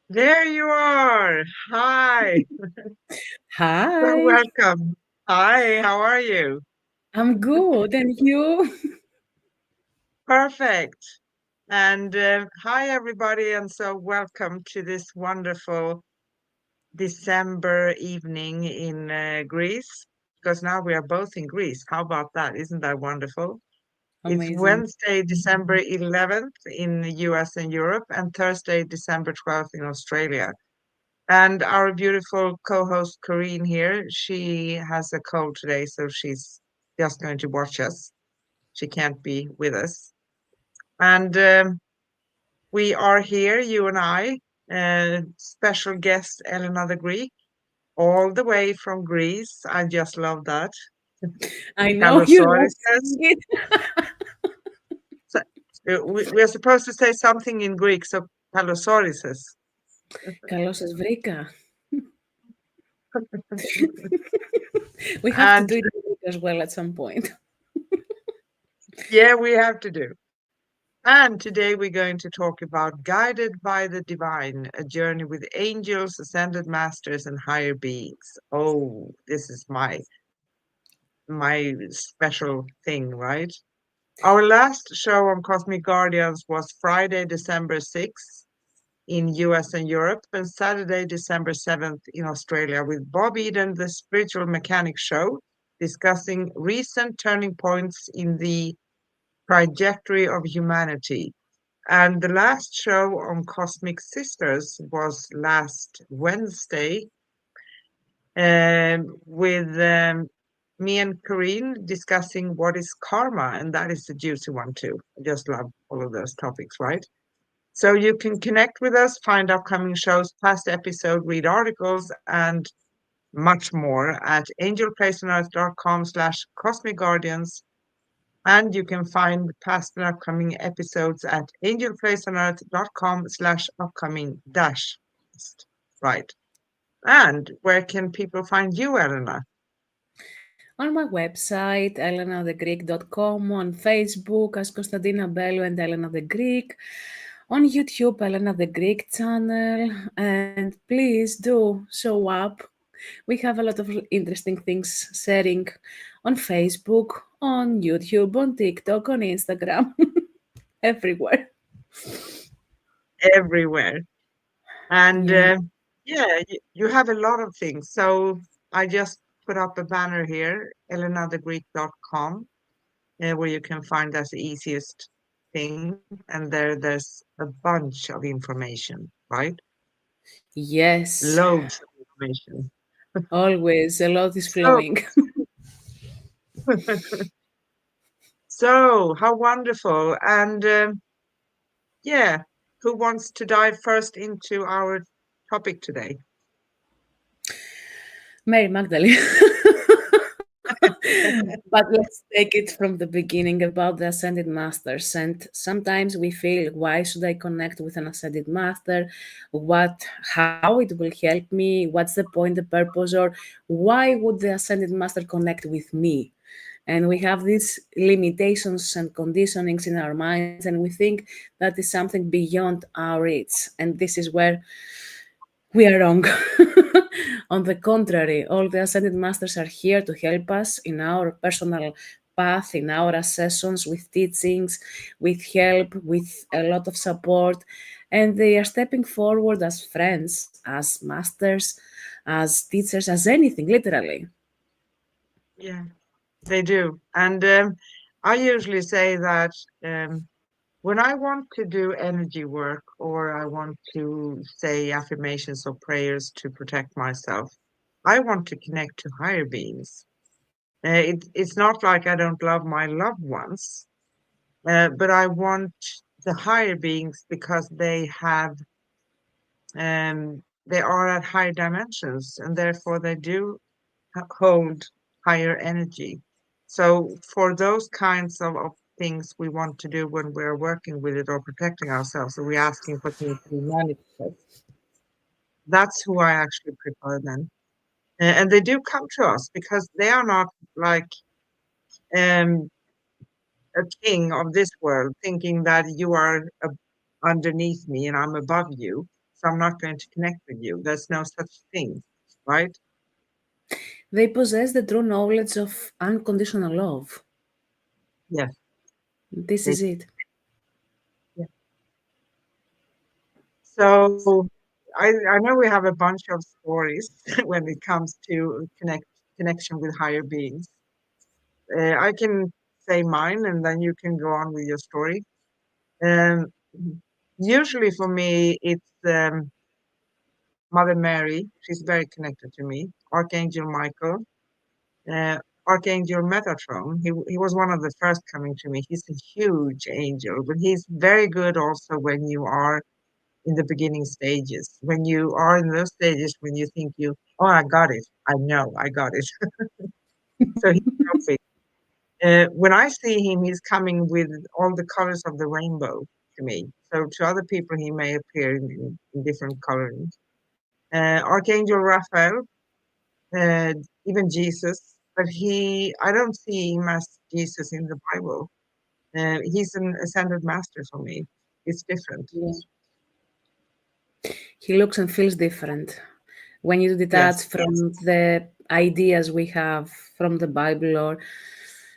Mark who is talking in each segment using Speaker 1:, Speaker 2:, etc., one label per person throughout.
Speaker 1: There you are. Hi. So
Speaker 2: Hi,
Speaker 1: welcome. Hi, how are you?
Speaker 2: I'm good. And you?
Speaker 1: Perfect. And hi, everybody, and so welcome to this wonderful December evening in Greece, because now we are both in Greece. How about that? Isn't that wonderful? It's
Speaker 2: Amazing.
Speaker 1: Wednesday, December 11th in the US and Europe, and Thursday, December 12th in Australia. And our beautiful co-host Corrine here, she has a cold today, so she's just going to watch us. She can't be with us. And we are here, you and I, special guest Elena the Greek, all the way from Greece. I just love that.
Speaker 2: I know you love
Speaker 1: Kalosorises.
Speaker 2: saying it.
Speaker 1: So, we are supposed to say something in Greek, so kalosorises.
Speaker 2: Καλώς σας βρήκα. We have to
Speaker 1: And
Speaker 2: do it in Greek as well at some point.
Speaker 1: yeah, we have to do. And today we're going to talk about Guided by the Divine, a journey with angels, ascended masters, and higher beings. Oh, this is my special thing, right? Our last show on Cosmic Guardians was Friday, December 6th in US and Europe, and Saturday, December 7th in Australia with Bob Eden, the Spiritual Mechanic Show, discussing recent turning points in the trajectory of humanity. And the last show on Cosmic Sisters was last Wednesday with me and Corinne discussing what is karma, and that is a juicy one too. I just love all of those topics, right? So you can connect with us, find upcoming shows, past episode, read articles, and much more at angelplaceonearth.com/cosmic guardians. And you can find past and upcoming episodes at angelplaceonearth.com/upcoming dash. Right. And where can people find you, Elena?
Speaker 2: On my website, elenathegreek.com, on Facebook as Konstantina Bello and Elena the Greek, on YouTube, Elena the Greek channel, and please do show up. We have a lot of interesting things sharing on Facebook, on YouTube, on TikTok, on Instagram, everywhere.
Speaker 1: Everywhere. And
Speaker 2: Yeah.
Speaker 1: yeah, you have a lot of things. So I just put up a banner here, elenathegreek.com, where you can find that's the easiest thing. And there's a bunch of information, right?
Speaker 2: Yes,
Speaker 1: Loads of information.
Speaker 2: always a lot is
Speaker 1: So,
Speaker 2: flowing.
Speaker 1: so how wonderful. And yeah, who wants to dive first into our topic today?
Speaker 2: Mary Magdalene. But let's take it from the beginning about the ascended masters. And sometimes we feel, why should I connect with an ascended master? How it will help me? What's the point, the purpose, or why would the ascended master connect with me? And we have these limitations and conditionings in our minds, and we think that is something beyond our reach. And this is where we are wrong. On the contrary, all the ascended masters are here to help us in our personal path, in our sessions with teachings, with help, with a lot of support. And they are stepping forward as friends, as masters, as teachers, as anything, literally.
Speaker 1: Yeah, they do. And I usually say that um, when I want to do energy work or I want to say affirmations or prayers to protect myself, I want to connect to higher beings. It's not like I don't love my loved ones, but I want the higher beings because they are at higher dimensions and therefore they do hold higher energy. So for those kinds of things we want to do when we're working with it or protecting ourselves, so we're asking for things to be manifest. That's who I actually prefer then. And they do come to us because they are not like um, a king of this world thinking that you are underneath me and I'm above you. so I'm not going to connect with you. There's no such thing, right?
Speaker 2: They possess the true knowledge of unconditional love.
Speaker 1: Yes.
Speaker 2: This
Speaker 1: They,
Speaker 2: is it.
Speaker 1: yeah. So I know we have a bunch of stories when it comes to connection with higher beings. I can say mine, and then you can go on with your story. Um, Usually for me, it's Mother Mary. She's very connected to me. Archangel Michael, uh, Archangel Metatron. He was one of the first coming to me. He's a huge angel, but he's very good also when you are in the beginning stages. When you are in those stages, when you think oh, I got it. I know I got it. So he's perfect. When I see him, he's coming with all the colors of the rainbow to me. So to other people, he may appear in different colors. Archangel Raphael, uh, even Jesus, but I don't see him as Jesus in the Bible. He's an ascended master for me. It's different.
Speaker 2: Yeah. He looks and feels different. When you
Speaker 1: Yes,
Speaker 2: detach from the ideas we have from the Bible, or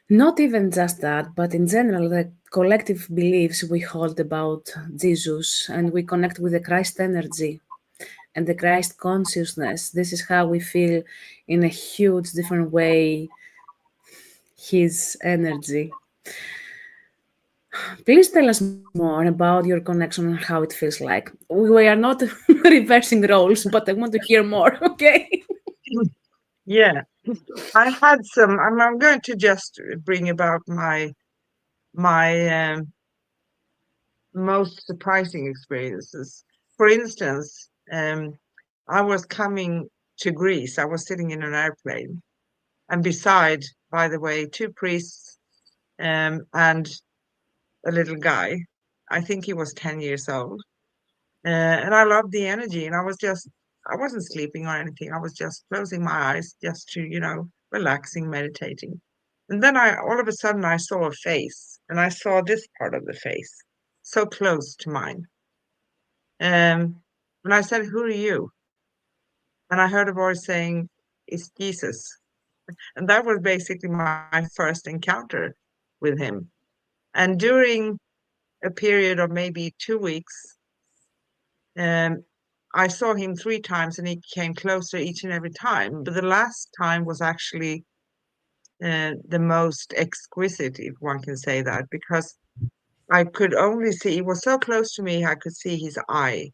Speaker 2: not even just that, but in general, the collective beliefs we hold about Jesus, and we connect with the Christ energy and the Christ consciousness. This is how we feel in a huge different way his energy. Please tell us more about your connection and how it feels like. We are not reversing roles, but I want to hear more, okay?
Speaker 1: yeah. I had some. I'm going to just bring about my most surprising experiences. For instance, I was coming to Greece. I was sitting in an airplane, and beside, by the way, two priests and a little guy. I think he was 10 years old. And I loved the energy. And I wasn't sleeping or anything. I was just closing my eyes just to, relaxing, meditating. And then all of a sudden, I saw a face, and I saw this part of the face so close to mine. And I said, "Who are you?" And I heard a voice saying, "It's Jesus." And that was basically my first encounter with him. And during a period of maybe 2 weeks, um, I saw him 3 times, and he came closer each and every time. But the last time was actually the most exquisite, if one can say that, because I could only see, he was so close to me, I could see his eye.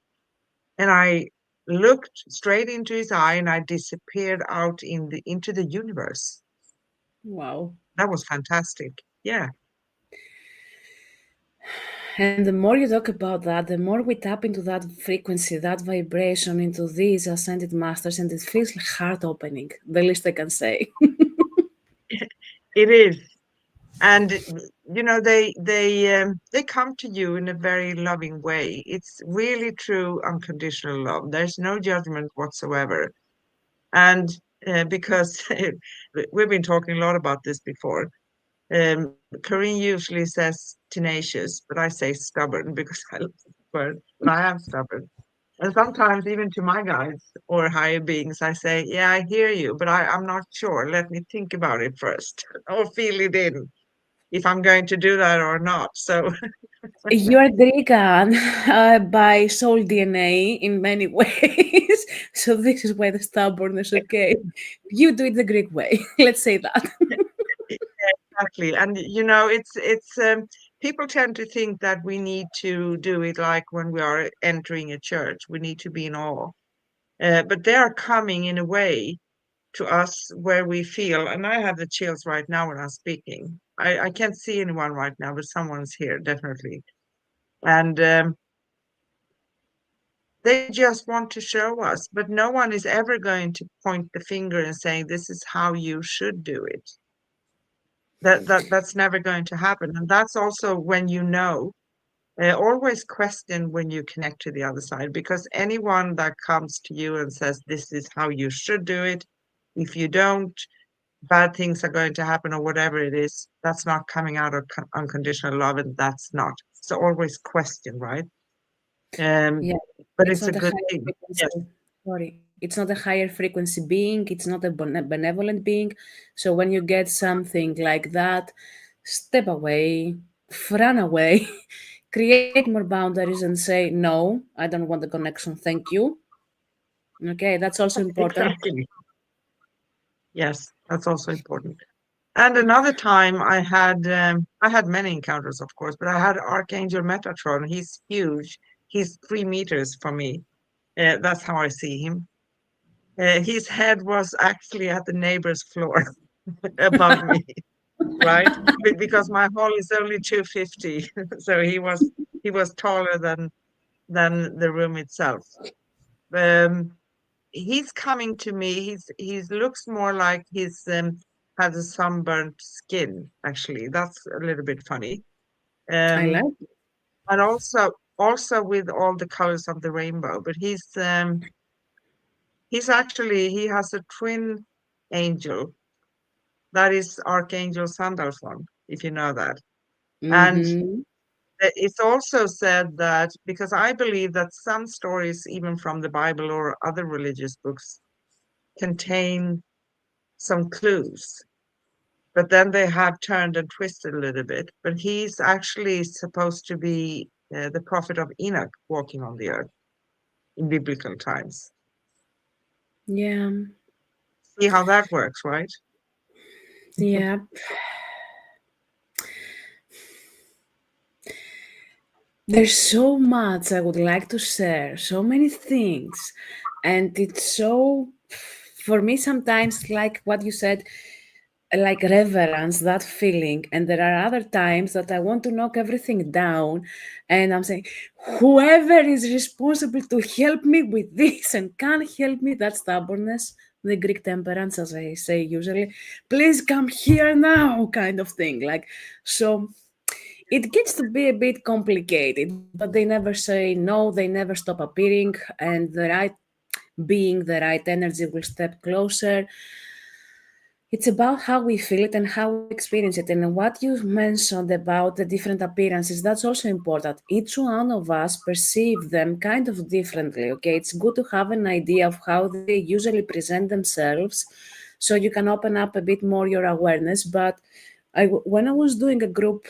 Speaker 1: And I looked straight into his eye, and I disappeared out into the universe.
Speaker 2: Wow.
Speaker 1: That was fantastic. Yeah.
Speaker 2: And the more you talk about that, the more we tap into that frequency, that vibration, into these ascended masters, and it feels heart opening, the least I can say.
Speaker 1: It is. And they come to you in a very loving way. It's really true unconditional love. There's no judgment whatsoever. And because we've been talking a lot about this before, Corinne usually says tenacious, but I say stubborn because I love the word, but I am stubborn. And sometimes even to my guides or higher beings, I say, "Yeah, I hear you, but I'm not sure. Let me think about it first or feel it in if I'm going to do that or not." So
Speaker 2: You are Greekan by soul DNA in many ways. So this is why the stubbornness, okay? You do it the Greek way. Let's say that.
Speaker 1: exactly. And it's people tend to think that we need to do it like when we are entering a church. We need to be in awe. But they are coming in a way to us where we feel, and I have the chills right now when I'm speaking. I can't see anyone right now, but someone's here, definitely. And they just want to show us, but no one is ever going to point the finger and saying, "This is how you should do it." That's never going to happen. And that's also when always question when you connect to the other side, because anyone that comes to you and says, "This is how you should do it," if you don't, bad things are going to happen or whatever it is, that's not coming out of unconditional love, and that's not. So always question, right? Um,
Speaker 2: Yeah,
Speaker 1: but
Speaker 2: it's
Speaker 1: it's a
Speaker 2: not a
Speaker 1: good
Speaker 2: higher
Speaker 1: thing. Yes,
Speaker 2: frequency. Sorry, it's not a higher frequency being. It's not a benevolent being. So when you get something like that, step away, run away, create more boundaries, and say no. I don't want the connection. Thank you. Okay, that's also important.
Speaker 1: exactly. Yes, that's also important. And another time I had many encounters, of course, but I had Archangel Metatron. He's huge. He's 3 meters from me. That's how I see him. His head was actually at the neighbor's floor above me, right? Because my hall is only 250, so he was taller than the room itself. Um, he's coming to me. He's looks more like he's has a sunburnt skin. Actually, that's a little bit funny.
Speaker 2: I
Speaker 1: Um,
Speaker 2: like it.
Speaker 1: and also with all the colors of the rainbow. But he's actually he has a twin angel that is Archangel Sandalphon, if you know that. And
Speaker 2: Mm-hmm.
Speaker 1: it's also said that because I believe that some stories, even from the Bible or other religious books, contain some clues, but then they have turned and twisted a little bit. But he's actually supposed to be the prophet of Enoch walking on the earth in biblical times.
Speaker 2: Yeah,
Speaker 1: See how that works, right?
Speaker 2: yeah. There's so much I would like to share, so many things. And it's so, for me, sometimes, like what you said, like reverence, that feeling. And there are other times that I want to knock everything down. And I'm saying, whoever is responsible to help me with this and can't help me, that stubbornness, the Greek temperance, as I say usually, please come here now, kind of thing. Like, so it gets to be a bit complicated, but they never say no, they never stop appearing, and the right being, the right energy will step closer. It's about how we feel it and how we experience it. And what you mentioned about the different appearances, that's also important. Each one of us perceive them kind of differently, okay? It's good to have an idea of how they usually present themselves so you can open up a bit more your awareness. But when I was doing a group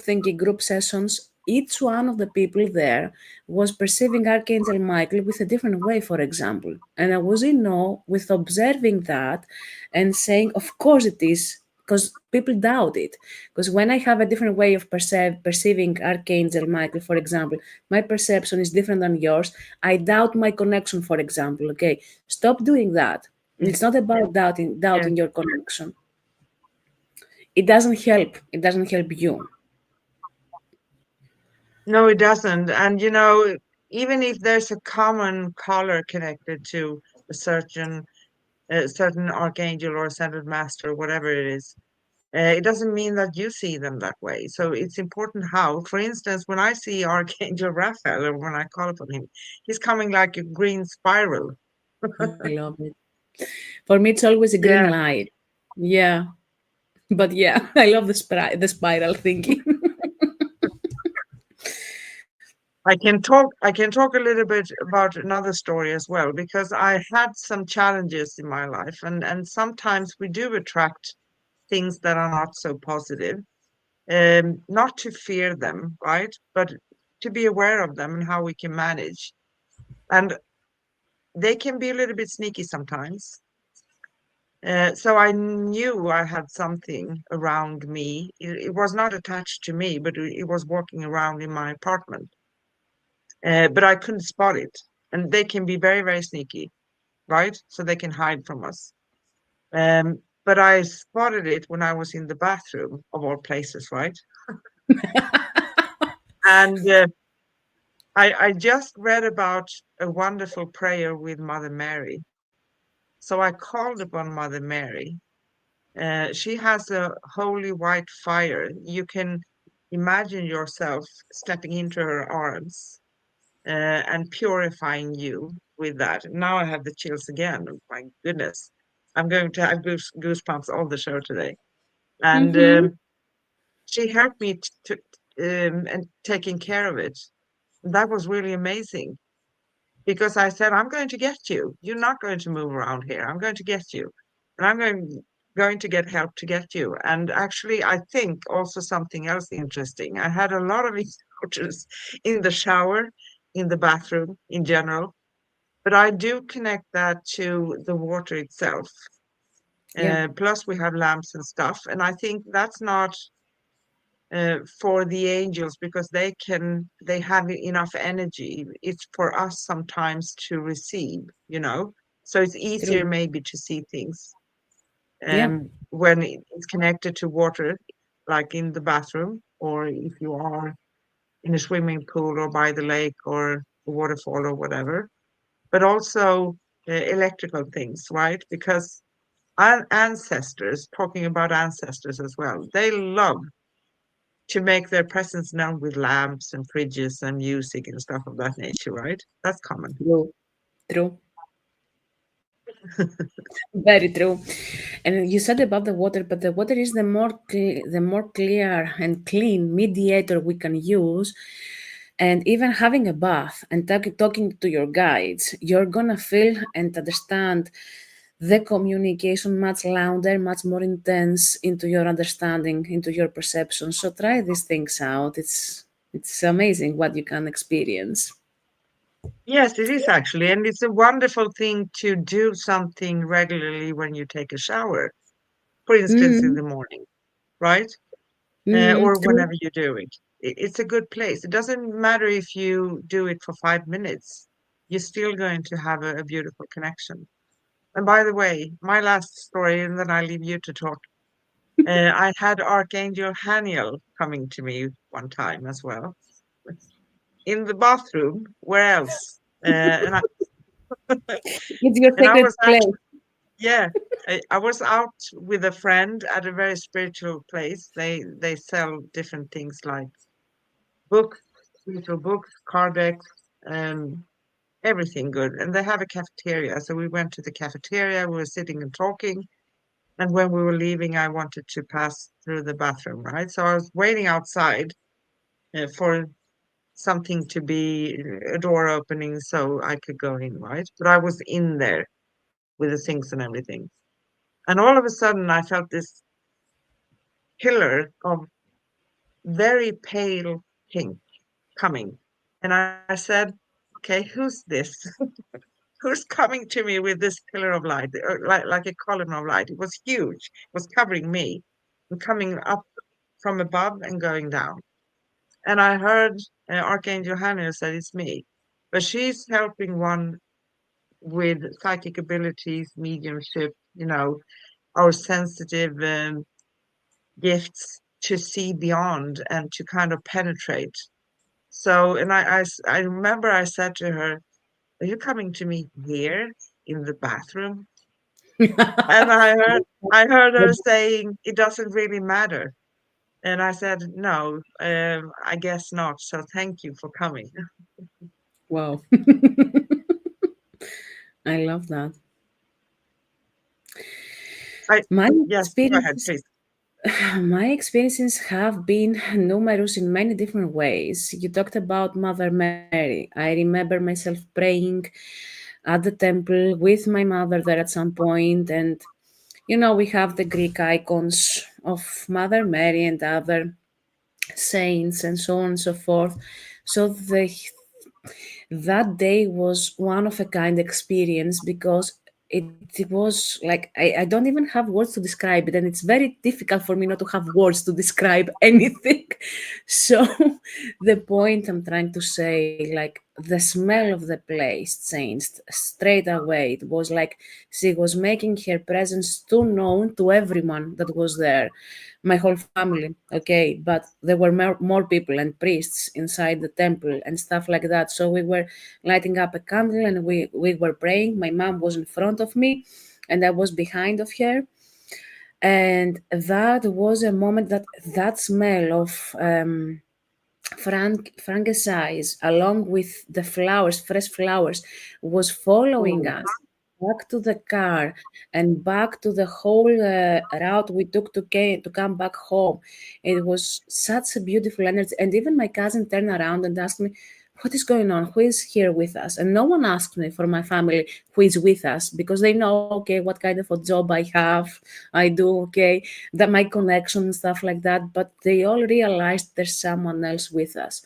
Speaker 2: thinking, group sessions, each one of the people there was perceiving Archangel Michael with a different way, for example. And I was in awe with observing that and saying, of course it is, because people doubt it. Because when I have a different way of perceiving Archangel Michael, for example, my perception is different than yours. I doubt my connection, for example. Okay, stop doing that.
Speaker 1: Yeah,
Speaker 2: It's not about
Speaker 1: yeah.
Speaker 2: doubting your connection. It doesn't help. It doesn't help you.
Speaker 1: No, it doesn't. And even if there's a common color connected to a certain archangel or ascended master, or whatever it is, it doesn't mean that you see them that way. So it's important how. For instance, when I see Archangel Raphael, or when I call upon him, he's coming like a green spiral.
Speaker 2: I love it. For me, it's always a green
Speaker 1: Yeah,
Speaker 2: light. Yeah, but yeah, I love the spiral thinking.
Speaker 1: I can talk a little bit about another story as well, because I had some challenges in my life, and sometimes we do attract things that are not so positive. Not to fear them, right? But to be aware of them and how we can manage. And they can be a little bit sneaky sometimes. So I knew I had something around me. It was not attached to me, but it was walking around in my apartment. But I couldn't spot it. And they can be very, very sneaky, right? So they can hide from us. But I spotted it when I was in the bathroom, of all places, right? And I just read about a wonderful prayer with Mother Mary. So I called upon Mother Mary. She has a holy white fire. You can imagine yourself stepping into her arms and purifying you with that. Now I have the chills again. My goodness. I'm going to have goosebumps all the show today. And
Speaker 2: Mm-hmm.
Speaker 1: she helped me to and taking care of it. That was really amazing because I said, I'm going to get you. You're not going to move around here. I'm going to get you. And going to get help to get you. And actually, I think also something else interesting. I had a lot of encounters in the shower, in the bathroom in general, but I do connect that to the water itself.
Speaker 2: Yeah,
Speaker 1: Plus, we have lamps and stuff. And I think that's not for the angels because they have enough energy. It's for us sometimes to receive, you know. So it's easier
Speaker 2: true.
Speaker 1: maybe to see things
Speaker 2: Yeah,
Speaker 1: when it's connected to water, like in the bathroom, or if you are in a swimming pool or by the lake or a waterfall or whatever. But also electrical things, right? Because our ancestors, talking about ancestors as well, they love to make their presence known with lamps and fridges and music and stuff of that nature, right? That's common.
Speaker 2: true. True. Very true. And you said about the water, but the water is the more clear and clean mediator we can use. And even having a bath and talking to your guides, you're gonna feel and understand the communication much louder, much more intense into your understanding, into your perception. So try these things out. It's amazing what you can experience.
Speaker 1: Yes, it is actually. And it's a wonderful thing to do something regularly when you take a shower, for instance, in
Speaker 2: Mm-hmm.
Speaker 1: the morning, right?
Speaker 2: Mm-hmm.
Speaker 1: Or whenever you do it. It's a good place. It doesn't matter if you do it for 5 minutes, you're still going to have a beautiful connection. And by the way, my last story, and then I leave you to talk. I had Archangel Haniel coming to me one time as well in the bathroom. Where else?
Speaker 2: It's your
Speaker 1: And I
Speaker 2: sacred
Speaker 1: was
Speaker 2: place.
Speaker 1: actually, yeah, I was out with a friend at a very spiritual place. They sell different things like books, spiritual books, card decks, um, everything good. And they have a cafeteria. So we went to the cafeteria. We were sitting and talking. And when we were leaving, I wanted to pass through the bathroom, right? So I was waiting outside for something to be a door opening so I could go in, right? But I was in there with the sinks and everything. And all of a sudden, I felt this pillar of very pale pink coming. And I said, okay, who's this? Who's coming to me with this pillar of light, like a column of light? It was huge, it was covering me and coming up from above and going down. And I heard Archangel Hannah said, it's me. But she's helping one with psychic abilities, mediumship, you know, our sensitive gifts to see beyond and to kind of penetrate. So, and I remember I said to her, are you coming to me here in the bathroom? And I heard her saying, it doesn't really matter. And I said, no, I guess not. So thank you for coming.
Speaker 2: Wow. I love that.
Speaker 1: I,
Speaker 2: My
Speaker 1: yes, go ahead,
Speaker 2: experiences
Speaker 1: please.
Speaker 2: my experiences have been numerous in many different ways. You talked about Mother Mary. I remember myself praying at the temple with my mother there at some point, and we have the Greek icons of Mother Mary and other saints and so on and so forth. So that day was one of a kind experience because it was like I don't even have words to describe it, and it's very difficult for me not to have words to describe anything. So the point I'm trying to say, like, the smell of the place changed straight away. It was like she was making her presence too known to everyone that was there, my whole family, okay, but there were more people and priests inside the temple and stuff like that. So we were lighting up a candle and we were praying. My mom was in front of me and I was behind of her. And that was a moment that smell of frankincense along with the flowers, fresh flowers, was following
Speaker 1: Oh,
Speaker 2: us back to the car and back to the whole route we took to come back home. It was such a beautiful energy. And even my cousin turned around and asked me, what is going on? Who is here with us? And no one asked me for my family who is with us, because they know, okay, what kind of a job I have, I do, okay, that my connection and stuff like that. But they all realized there's someone else with us.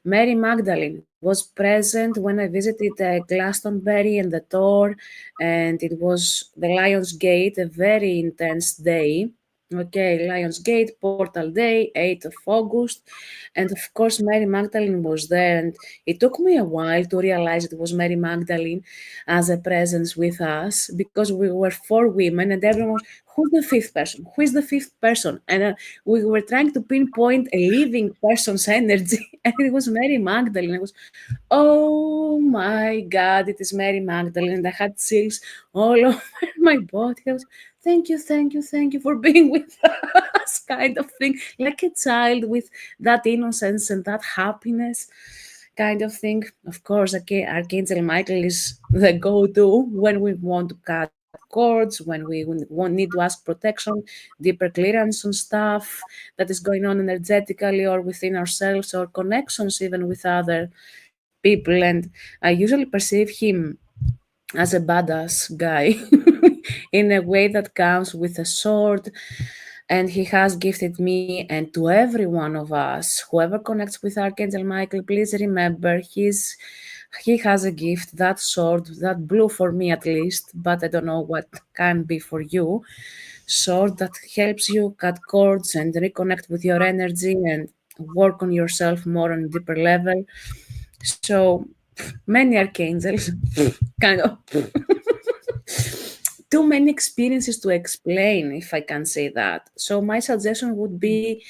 Speaker 2: Mary Magdalene was present when I visited Glastonbury and the Tor, and it was the Lion's Gate, a very intense day. Okay, Lion's Gate, Portal Day, 8th of August. And of course, Mary Magdalene was there. And it took me a while to realize it was Mary Magdalene as a presence with us, because we were four women and everyone was, who's the fifth person? Who is the fifth person? And we were trying to pinpoint a living person's energy. And it was Mary Magdalene. I was, oh my God, it is Mary Magdalene. And I had chills all over my body. I was, thank you for being with us, kind of thing. Like a child with that innocence and that happiness, kind of thing. Of course, Archangel Michael is the go-to when we want to cut cords, when we need to ask protection, deeper clearance on stuff that is going on energetically or within ourselves, or connections even with other people. And I usually perceive him as a badass guy in a way that comes with a sword. And he has gifted me and to every one of us, whoever connects with Archangel Michael, please remember he has a gift, that sword, that blue for me at least, but I don't know what can be for you. Sword that helps you cut cords and reconnect with your energy and work on yourself more on a deeper level. So many archangels, kind of too many experiences to explain, if I can say that. So my suggestion would be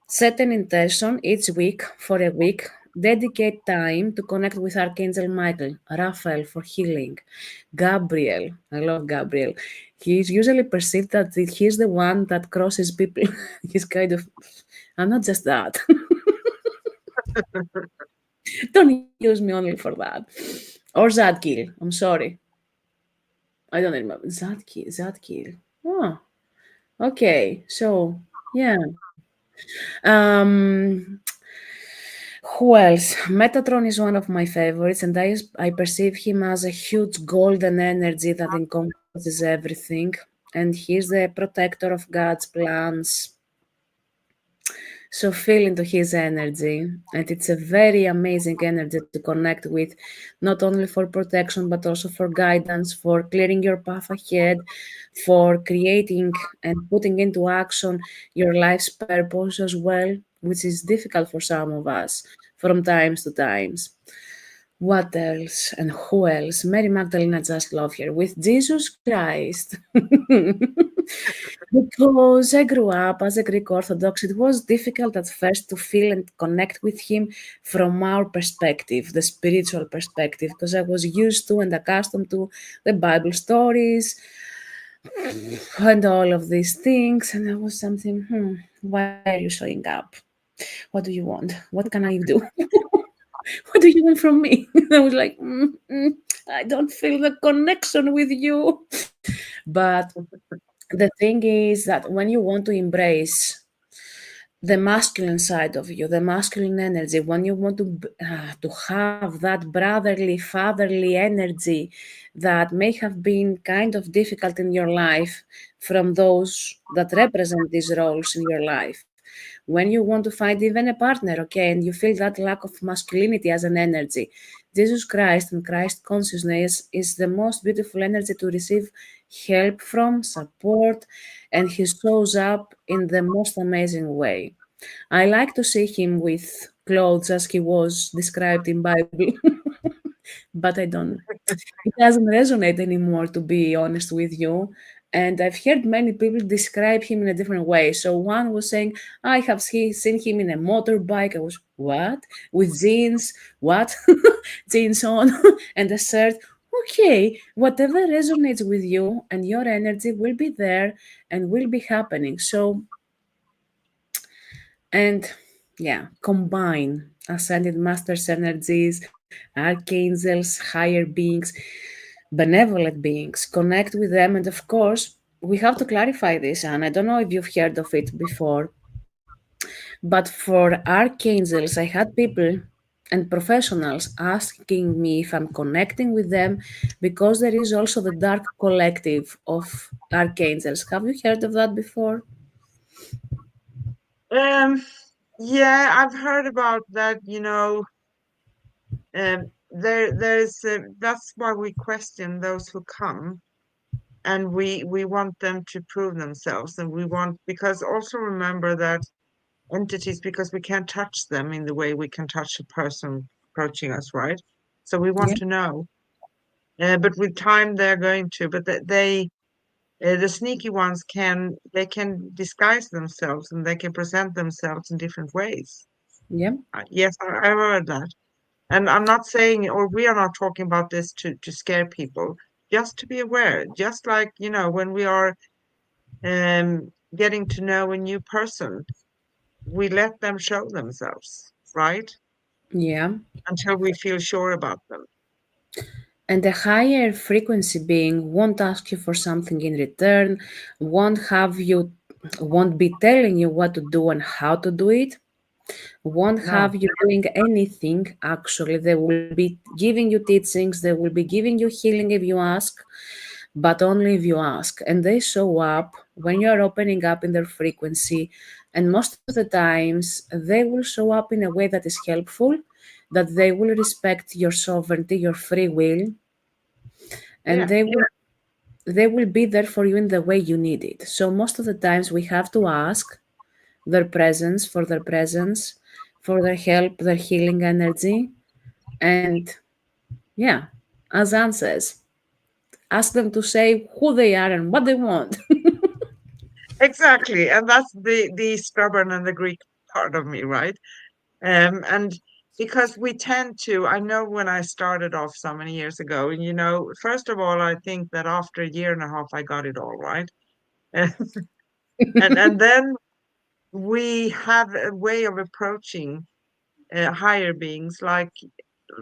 Speaker 2: set an intention each week for a week. Dedicate time to connect with Archangel Michael, Raphael for healing, Gabriel. I love Gabriel. He's usually perceived that he's the one that crosses people. He's kind of, I'm not just that. Don't use me only for that. Or Zadkiel. I'm sorry. I don't remember. Zadkiel. Zadkiel. Oh, okay. So, yeah. Um, who else? Metatron is one of my favorites, and I perceive him as a huge golden energy that encompasses everything. And he's the protector of God's plans. So feel into his energy. And it's a very amazing energy to connect with, not only for protection, but also for guidance, for clearing your path ahead, for creating and putting into action your life's purpose as well, which is difficult for some of us from times to times. What else and who else? Mary Magdalene, I just love her. With Jesus Christ. Because I grew up as a Greek Orthodox, it was difficult at first to feel and connect with him from our perspective, the spiritual perspective, because I was used to and accustomed to the Bible stories and all of these things. And I was something, why are you showing up? What do you want? What can I do? What do you want from me? I was like, I don't feel the connection with you. But the thing is that when you want to embrace the masculine side of you, the masculine energy, when you want to have that brotherly, fatherly energy that may have been kind of difficult in your life from those that represent these roles in your life. When you want to find even a partner, okay, and you feel that lack of masculinity as an energy, Jesus Christ and Christ consciousness is the most beautiful energy to receive help from, support, and he shows up in the most amazing way. I like to see him with clothes as he was described in Bible, but I don't. It doesn't resonate anymore, to be honest with you. And I've heard many people describe him in a different way. So one was saying, I have seen him in a motorbike. I was, what? With jeans? What? Jeans on and a shirt. Okay, whatever resonates with you and your energy will be there and will be happening. So, and yeah, combine ascended masters energies, archangels, higher beings, benevolent beings, connect with them. And of course, we have to clarify this, and I don't know if you've heard of it before, but for archangels, I had people. and professionals asking me if I'm connecting with them, because there is also the dark collective of archangels. Have you heard of that before?
Speaker 1: Um, yeah, I've heard about that, that's why we question those who come, and we want them to prove themselves, and we want, because also remember that entities, because we can't touch them in the way we can touch a person approaching us, right? So we want
Speaker 2: Yeah.
Speaker 1: to know. But with time, they're going to. But the sneaky ones can disguise themselves, and they can present themselves in different ways.
Speaker 2: Yeah.
Speaker 1: Yes, I heard that. And I'm not saying, or we are not talking about this to scare people, just to be aware. Just like, when we are getting to know a new person, we let them show themselves, right?
Speaker 2: Yeah.
Speaker 1: Until we feel sure about them.
Speaker 2: And the higher frequency being won't ask you for something in return, won't be telling you what to do and how to do it, won't
Speaker 1: No.
Speaker 2: have you doing anything. Actually, they will be giving you teachings, they will be giving you healing if you ask, but only if you ask. And they show up when you are opening up in their frequency. And most of the times, they will show up in a way that is helpful, that they will respect your sovereignty, your free will, and
Speaker 1: Yeah,
Speaker 2: they will be there for you in the way you need it. So most of the times we have to ask their presence, for their help, their healing energy, and yeah, as Anne says, ask them to say who they are and what they want.
Speaker 1: exactly. And that's the stubborn and the Greek part of me, right? And because we tend to, I know when I started off so many years ago, and first of all, I think that after a year and a half, I got it all right. And then we have a way of approaching higher beings, like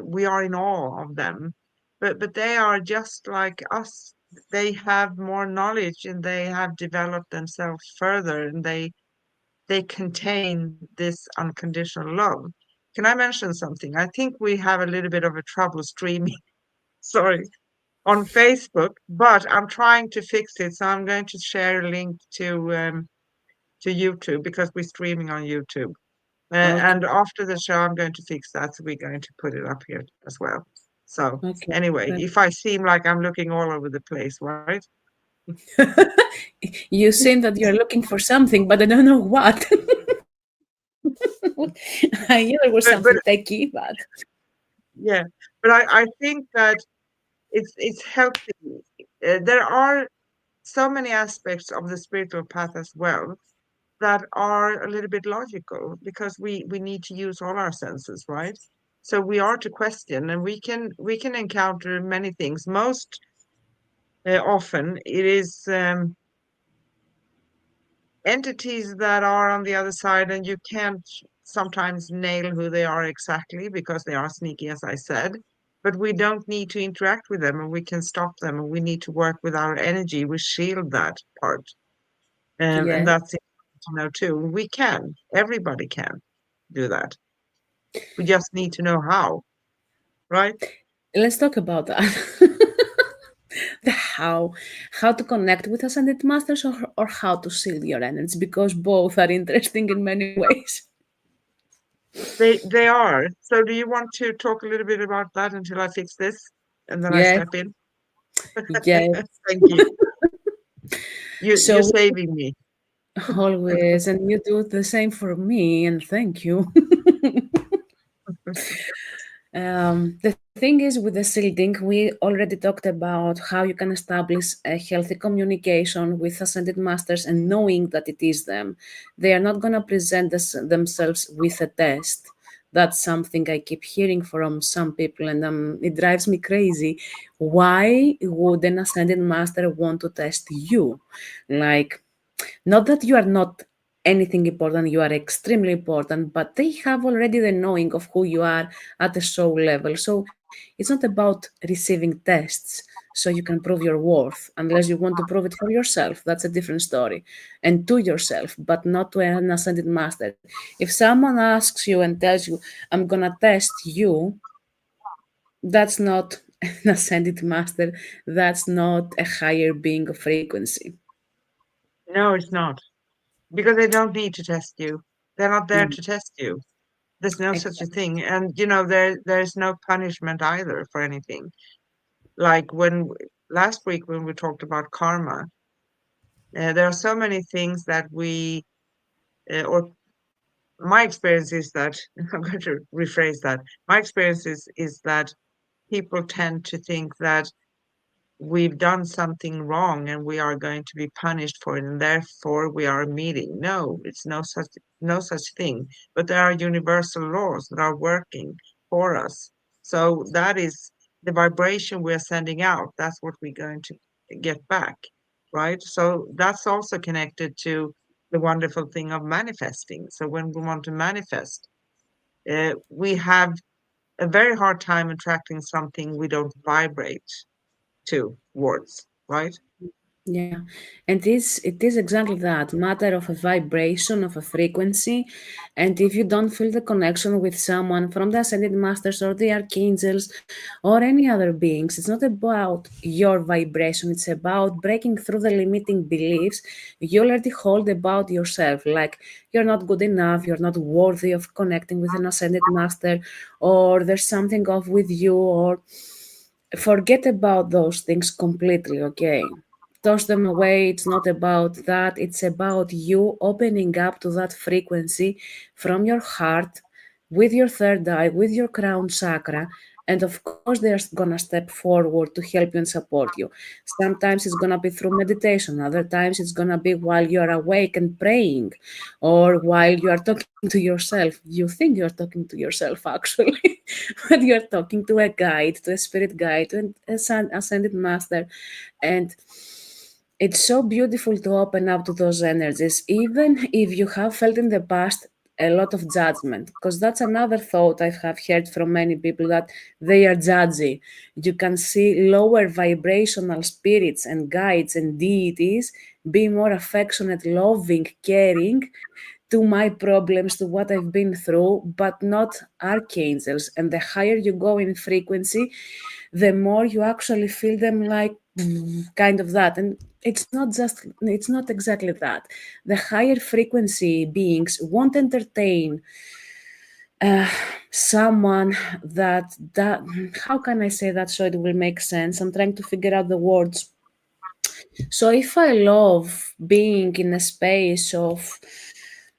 Speaker 1: we are in awe of them, but they are just like us. They have more knowledge, and they have developed themselves further, and they contain this unconditional love. Can I mention something? I think we have a little bit of a trouble streaming, sorry, on Facebook, but I'm trying to fix it. So I'm going to share a link to YouTube, because we're streaming on YouTube.
Speaker 2: Okay,
Speaker 1: And after the show, I'm going to fix that. So we're going to put it up here as well. So
Speaker 2: okay.
Speaker 1: anyway, if I seem like I'm looking all over the place, right?
Speaker 2: You seem that you're looking for something, but I don't know what. I knew there was
Speaker 1: But
Speaker 2: something techie, but
Speaker 1: yeah, but I think that it's healthy. There are so many aspects of the spiritual path as well that are a little bit logical, because we need to use all our senses, right? So we are to question, and we can encounter many things. Most often it is entities that are on the other side, and you can't sometimes nail who they are exactly, because they are sneaky, as I said. But we don't need to interact with them, and we can stop them, and we need to work with our energy. We shield that part. And
Speaker 2: yeah.
Speaker 1: that's important to know too. We can, everybody can do that. We just need to know how, right?
Speaker 2: Let's talk about that. The how to connect with ascended masters, or how to seal your energies, because both are interesting in many ways.
Speaker 1: They are. So do you want to talk a little bit about that until I fix this, and then I
Speaker 2: Yes,
Speaker 1: step in?
Speaker 2: yes.
Speaker 1: Thank you. You're
Speaker 2: So
Speaker 1: saving me.
Speaker 2: always, and you do the same for me, and thank you. The thing is, with the shielding, we already talked about how you can establish a healthy communication with ascended masters and knowing that it is them. They are not going to present themselves with a test. That's something I keep hearing from some people, and it drives me crazy. Why would an ascended master want to test you? Like, not that you are not anything important, you are extremely important, but they have already the knowing of who you are at the soul level. So it's not about receiving tests. so you can prove your worth, unless you want to prove it for yourself. That's a different story. And to yourself, but not to an ascended master. If someone asks you and tells you, I'm gonna test you, that's not an ascended master. That's not a higher being of frequency.
Speaker 1: No, it's not. Because they don't need to test you. They're not there
Speaker 2: No,
Speaker 1: to test you. There's no such a
Speaker 2: exactly.
Speaker 1: thing. And there's no punishment either for anything. Like last week when we talked about karma, there are so many things that or my experience is that I'm going to rephrase that. My experience is that people tend to think that we've done something wrong and we are going to be punished for it and therefore we are meeting. No, it's no such thing. But there are universal laws that are working for us. So that is the vibration we're sending out. That's what we're going to get back, right? So that's also connected to the wonderful thing of manifesting. So when we want to manifest, we have a very hard time attracting something we don't vibrate towards, right?
Speaker 2: Yeah, and it is exactly that matter of a vibration of a frequency, and if you don't feel the connection with someone from the ascended masters or the archangels or any other beings, it's not about your vibration. It's about breaking through the limiting beliefs you already hold about yourself, like you're not good enough, you're not worthy of connecting with an ascended master, or there's something off with you, or forget about those things completely, okay? Toss them away. It's not about that. It's about you opening up to that frequency from your heart with your third eye, with your crown chakra. And of course, they're gonna step forward to help you and support you. Sometimes it's gonna be through meditation, other times it's gonna be while you're awake and praying, or while you are talking to yourself. You think you're talking to yourself, actually, but you're talking to a guide, to a spirit guide, to an ascended master. And it's so beautiful to open up to those energies, even if you have felt in the past a lot of judgment, because that's another thought I have heard from many people, that they are judgy. You can see lower vibrational spirits and guides and deities be more affectionate, loving, caring to my problems, to what I've been through, but not archangels. And the higher you go in frequency, the more you actually feel them like kind of that. And it's not exactly that. The higher frequency beings won't entertain uh, someone that how can I say that so it will make sense? I'm trying to figure out the words. So if I love being in a space of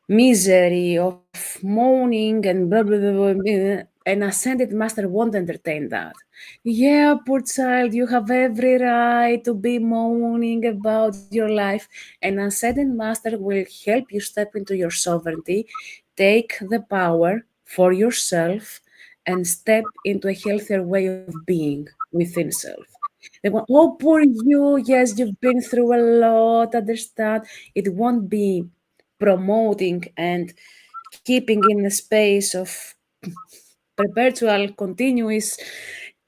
Speaker 2: misery, of moaning and blah blah blah, blah, an ascended master won't entertain that. Yeah, poor child, you have every right to be moaning about your life. An ascended master will help you step into your sovereignty, take the power for yourself, and step into a healthier way of being within self. They want, oh, poor you. Yes, you've been through a lot. Understand. It won't be promoting and keeping in a space of perpetual, continuous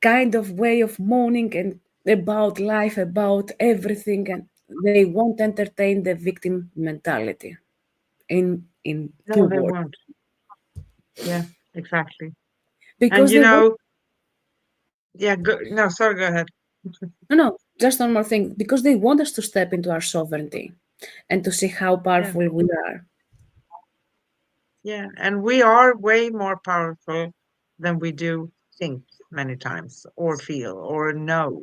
Speaker 2: kind of way of mourning and about life, about everything, and they won't entertain the victim mentality. In two
Speaker 1: No, they
Speaker 2: words,
Speaker 1: won't. Yeah, exactly. And
Speaker 2: because they want.
Speaker 1: yeah, no, sorry, go ahead.
Speaker 2: No, no. Just one more thing, because they want us to step into our sovereignty and to see how
Speaker 1: Yeah,
Speaker 2: powerful we are.
Speaker 1: yeah. And we are way more powerful than we do think many times or feel or know,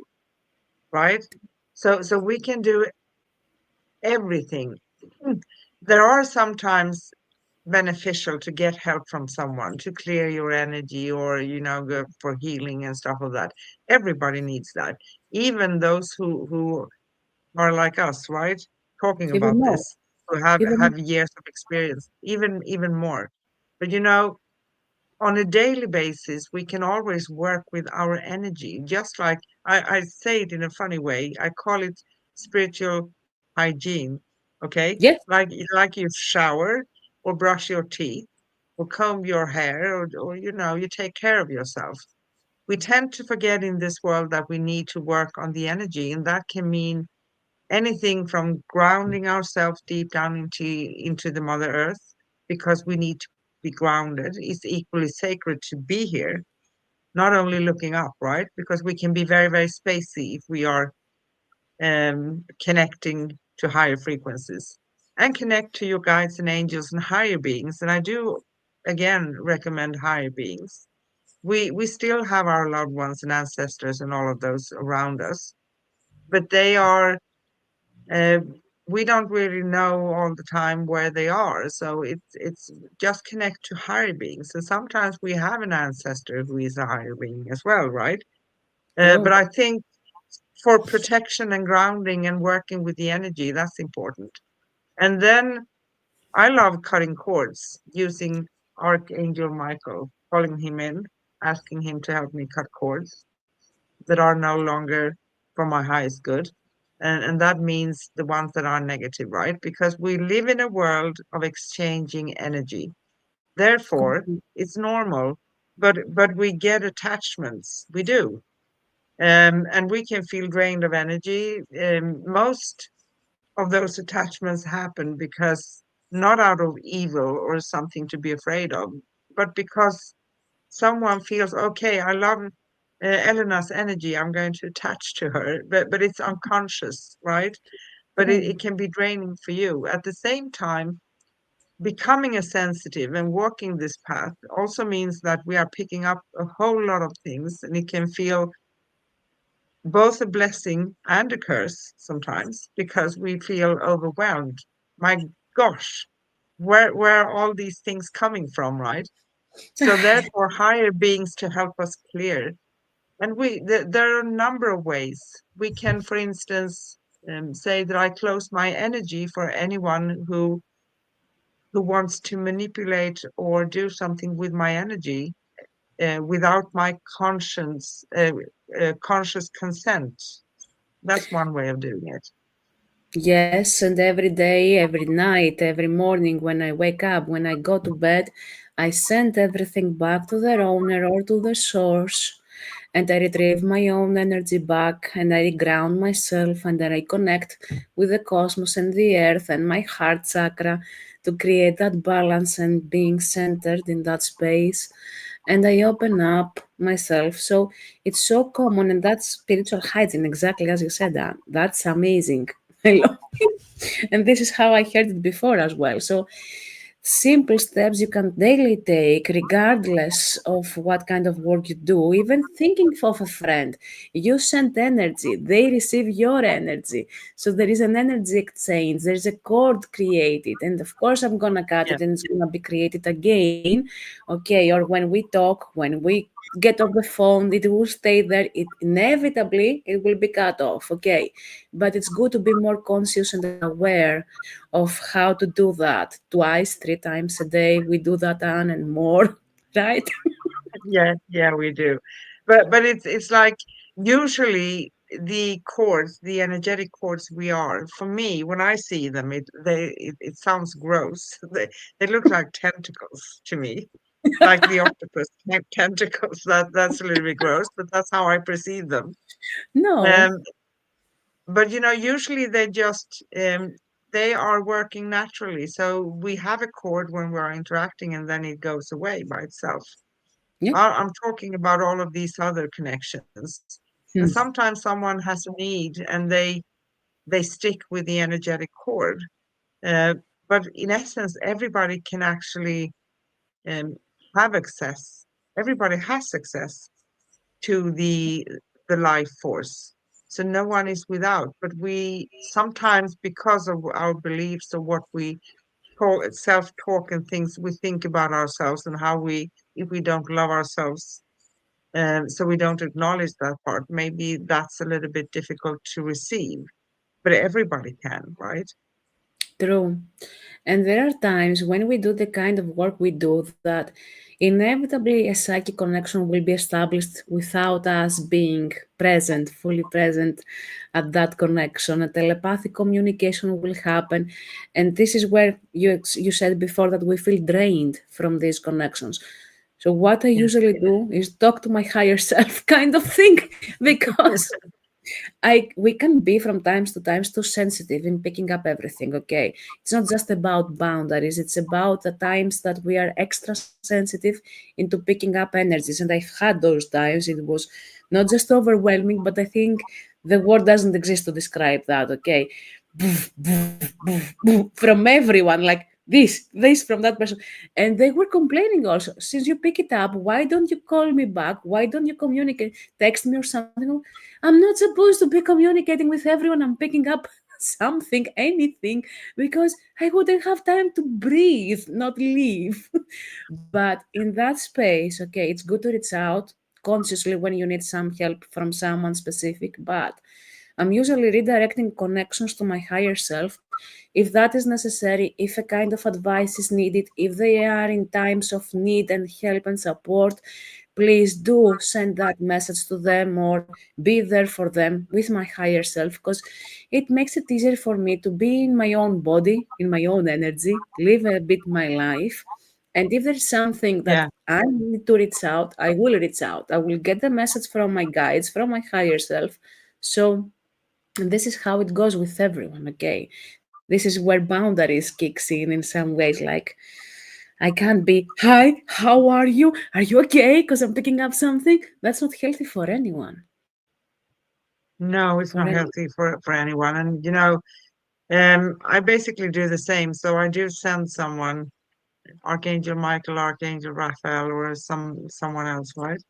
Speaker 1: right? So we can do everything. Mm. There are sometimes beneficial to get help from someone to clear your energy or go for healing and stuff like that. Everybody needs that, even those who are like us, right? Talking
Speaker 2: Even
Speaker 1: about
Speaker 2: more.
Speaker 1: this, who have
Speaker 2: Even
Speaker 1: have years of experience, even more. But on a daily basis, we can always work with our energy. Just like I say it in a funny way, I call it spiritual hygiene. Okay,
Speaker 2: yes,
Speaker 1: like you shower or brush your teeth or comb your hair or you take care of yourself. we tend to forget in this world that we need to work on the energy, and that can mean anything from grounding ourselves deep down into the Mother Earth, because we need to be grounded. It's equally sacred to be here, not only looking up, right? Because we can be very, very spacey if we are connecting to higher frequencies, and connect to your guides and angels and higher beings. And I do again recommend higher beings. We still have our loved ones and ancestors and all of those around us, but they are uh, we don't really know all the time where they are. So it's just connect to higher beings. And sometimes we have an ancestor who is a higher being as well, right? But
Speaker 2: True.
Speaker 1: I think for protection and grounding and working with the energy, that's important. And then I love cutting cords using Archangel Michael, calling him in, asking him to help me cut cords that are no longer for my highest good. And that means the ones that are negative, right? Because we live in a world of exchanging energy. Therefore, it's normal, but we get attachments. We do. And we can feel drained of energy. Most of those attachments happen because not out of evil or something to be afraid of, but because someone feels, okay, I love Elena's energy, I'm going to attach to her, but it's unconscious, right? But
Speaker 2: True.
Speaker 1: it can be draining for you. At the same time, becoming a sensitive and walking this path also means that we are picking up a whole lot of things, and it can feel both a blessing and a curse sometimes because we feel overwhelmed. My gosh, where are all these things coming from, right? So therefore, higher beings to help us clear. And there are a number of ways. We can, for instance, say that I close my energy for anyone who wants to manipulate or do something with my energy without my conscious consent. That's one way of doing it.
Speaker 2: Yes, and every day, every night, every morning when I wake up, when I go to bed, I send everything back to their owner or to the source, and I retrieve my own energy back, and I ground myself, and then I connect with the cosmos and the earth and my heart chakra to create that balance and being centered in that space. And I open up myself. So it's so common, and that's spiritual hygiene, exactly as you said. That that's amazing. I love it. And this is how I heard it before as well. So simple steps you can daily take regardless of what kind of work you do, even thinking of a friend. You send energy, they receive your energy, so there is an energy exchange, there's a cord created, and of course I'm gonna cut
Speaker 1: Yeah,
Speaker 2: it and it's gonna be created again. Okay, or when we talk, when we get off the phone, it will stay there, it inevitably it will be cut off. Okay, but it's good to be more conscious and aware of how to do that twice, 3 times a day. We do that and more, right?
Speaker 1: yeah, we do. But it's like usually the chords, the energetic chords we are, for me, when I see them, it sounds gross. They look like tentacles to me, like the octopus tentacles. That's a little bit gross, but that's how I perceive them.
Speaker 2: No.
Speaker 1: Um, but usually they are working naturally. So we have a chord when we're interacting, and then it goes away by itself.
Speaker 2: Yeah.
Speaker 1: I'm talking about all of these other connections. And
Speaker 2: Hmm.
Speaker 1: sometimes someone has a need and they stick with the energetic cord. Uh, but in essence, everybody can actually um, have access. Everybody has access to the life force. So no one is without. But we sometimes, because of our beliefs or what we call it, self-talk and things, we think about ourselves and how if we don't love ourselves, so we don't acknowledge that part. Maybe that's a little bit difficult to receive, but everybody can, right?
Speaker 2: True. And there are times when we do the kind of work we do that inevitably a psychic connection will be established without us being present, fully present at that connection. A telepathic communication will happen. And this is where you said before that we feel drained from these connections. So what I
Speaker 1: Yeah.
Speaker 2: usually do is talk to my higher self kind of thing because I we can be from times to times too sensitive in picking up everything, okay? It's not just about boundaries, it's about the times that we are extra sensitive into picking up energies. And I've had those times. It was not just overwhelming, but I think the word doesn't exist to describe that, okay? Boof, boof, boof, boof, from everyone, like this from that person. And they were complaining also, since you pick it up, why don't you call me back? Why don't you communicate? Text me or something. I'm not supposed to be communicating with everyone. I'm picking up something, anything, because I wouldn't have time to breathe, not leave. But in that space, okay, it's good to reach out consciously when you need some help from someone specific, but I'm usually redirecting connections to my higher self if that is necessary, if a kind of advice is needed, if they are in times of need and help and support. Please do send that message to them or be there for them with my higher self, because it makes it easier for me to be in my own body, in my own energy, live a bit my life. And if there's something that
Speaker 1: Yeah.
Speaker 2: I need to reach out, I will reach out. I will get the message from my guides, from my higher self. So this is how it goes with everyone, okay? This is where boundaries kicks in some ways, like I can't be, hi, how are you? Are you okay? Because I'm picking up something. That's not healthy for anyone.
Speaker 1: No, it's
Speaker 2: For
Speaker 1: not
Speaker 2: any.
Speaker 1: healthy for anyone. And I basically do the same. So I do send someone, Archangel Michael, Archangel Raphael, or someone else, right,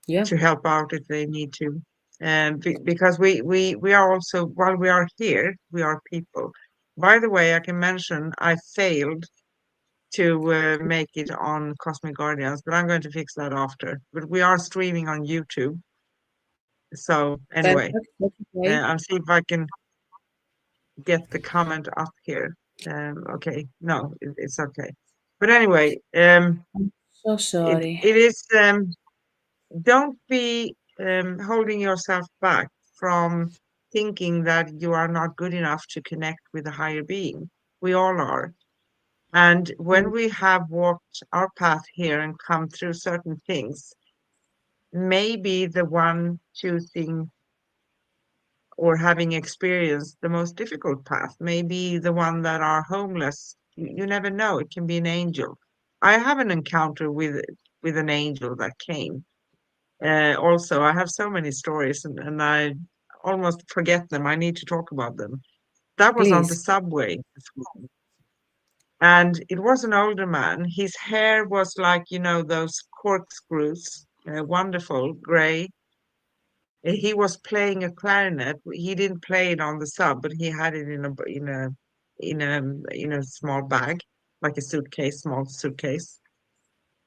Speaker 2: Yeah,
Speaker 1: to help out if they need to. And because we are also, while we are here, we are people. By the way, I can mention I failed to make it on Cosmic Guardians, but I'm going to fix that after. But we are streaming on YouTube. So anyway,
Speaker 2: perfect. That's okay.
Speaker 1: I'll see if I can get the comment up here. Okay, no, it's okay. But anyway,
Speaker 2: So
Speaker 1: it
Speaker 2: sorry.
Speaker 1: is. Don't be holding yourself back from thinking that you are not good enough to connect with a higher being. We all are. And when we have walked our path here and come through certain things, maybe the one choosing or having experienced the most difficult path, maybe the one that are homeless. You never know. It can be an angel. I have an encounter with an angel that came. Also, I have so many stories and I almost forget them. I need to talk about them. That was on the
Speaker 2: Please.
Speaker 1: subway. And it was an older man. His hair was like, those corkscrews, wonderful, gray. He was playing a clarinet. He didn't play it on the sub, but he had it in a small bag, like a suitcase, small suitcase.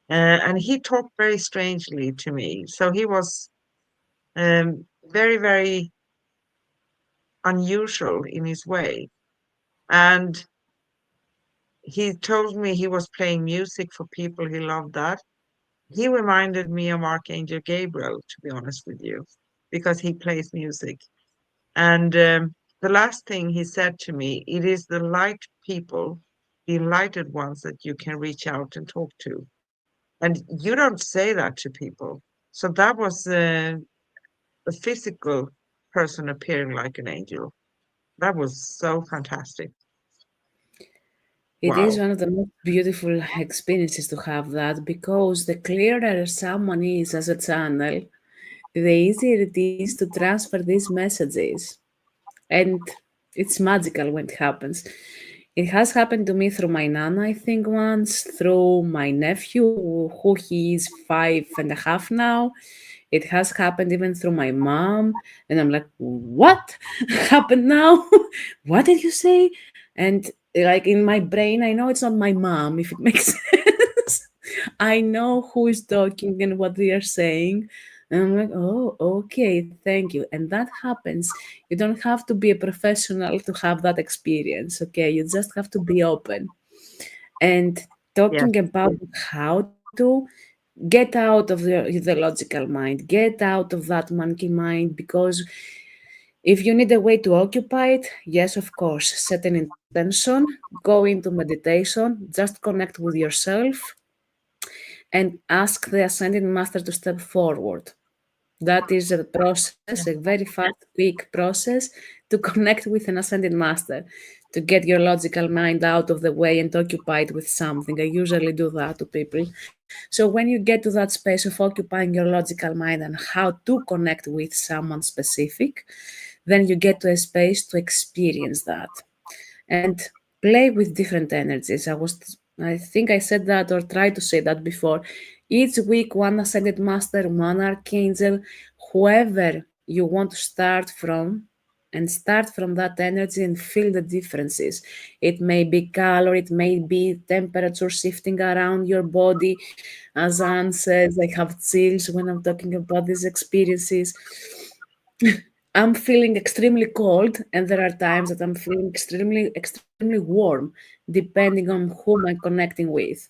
Speaker 1: And he talked very strangely to me. So he was very, very unusual in his way. And he told me he was playing music for people. He loved that. He reminded me of Archangel Gabriel, to be honest with you, because he plays music. And the last thing he said to me, it is the light people, the enlightened ones that you can reach out and talk to. And you don't say that to people. So that was a physical person appearing like an angel. That was so fantastic.
Speaker 2: It is
Speaker 1: Wow.
Speaker 2: one of the most beautiful experiences to have that, because the clearer someone is as a channel, the easier it is to transfer these messages. And it's magical when it happens. It has happened to me through my nana, I think, once, through my nephew, who he is 5.5 now. It has happened even through my mom, and I'm like, what happened now? What did you say? And like in my brain, I know it's not my mom, if it makes sense. I know who is talking and what they are saying. And I'm like, oh, okay, thank you. And that happens. You don't have to be a professional to have that experience, okay? You just have to be open. And
Speaker 1: Yeah.
Speaker 2: talking about how to get out of the logical mind, get out of that monkey mind, because if you need a way to occupy it, yes, of course, set an intention, go into meditation, just connect with yourself, and ask the ascended master to step forward. That is a process, a very fast, quick process to connect with an ascended master, to get your logical mind out of the way and occupied with something. I usually do that to people. So when you get to that space of occupying your logical mind and how to connect with someone specific, then you get to a space to experience that and play with different energies. I think I said that or tried to say that before. Each week, one ascended master, one archangel, whoever you want to start from, and start from that energy and feel the differences. It may be color, it may be temperature shifting around your body. As Anne says, I have chills when I'm talking about these experiences. I'm feeling extremely cold, and there are times that I'm feeling extremely warm, depending on whom I'm connecting with.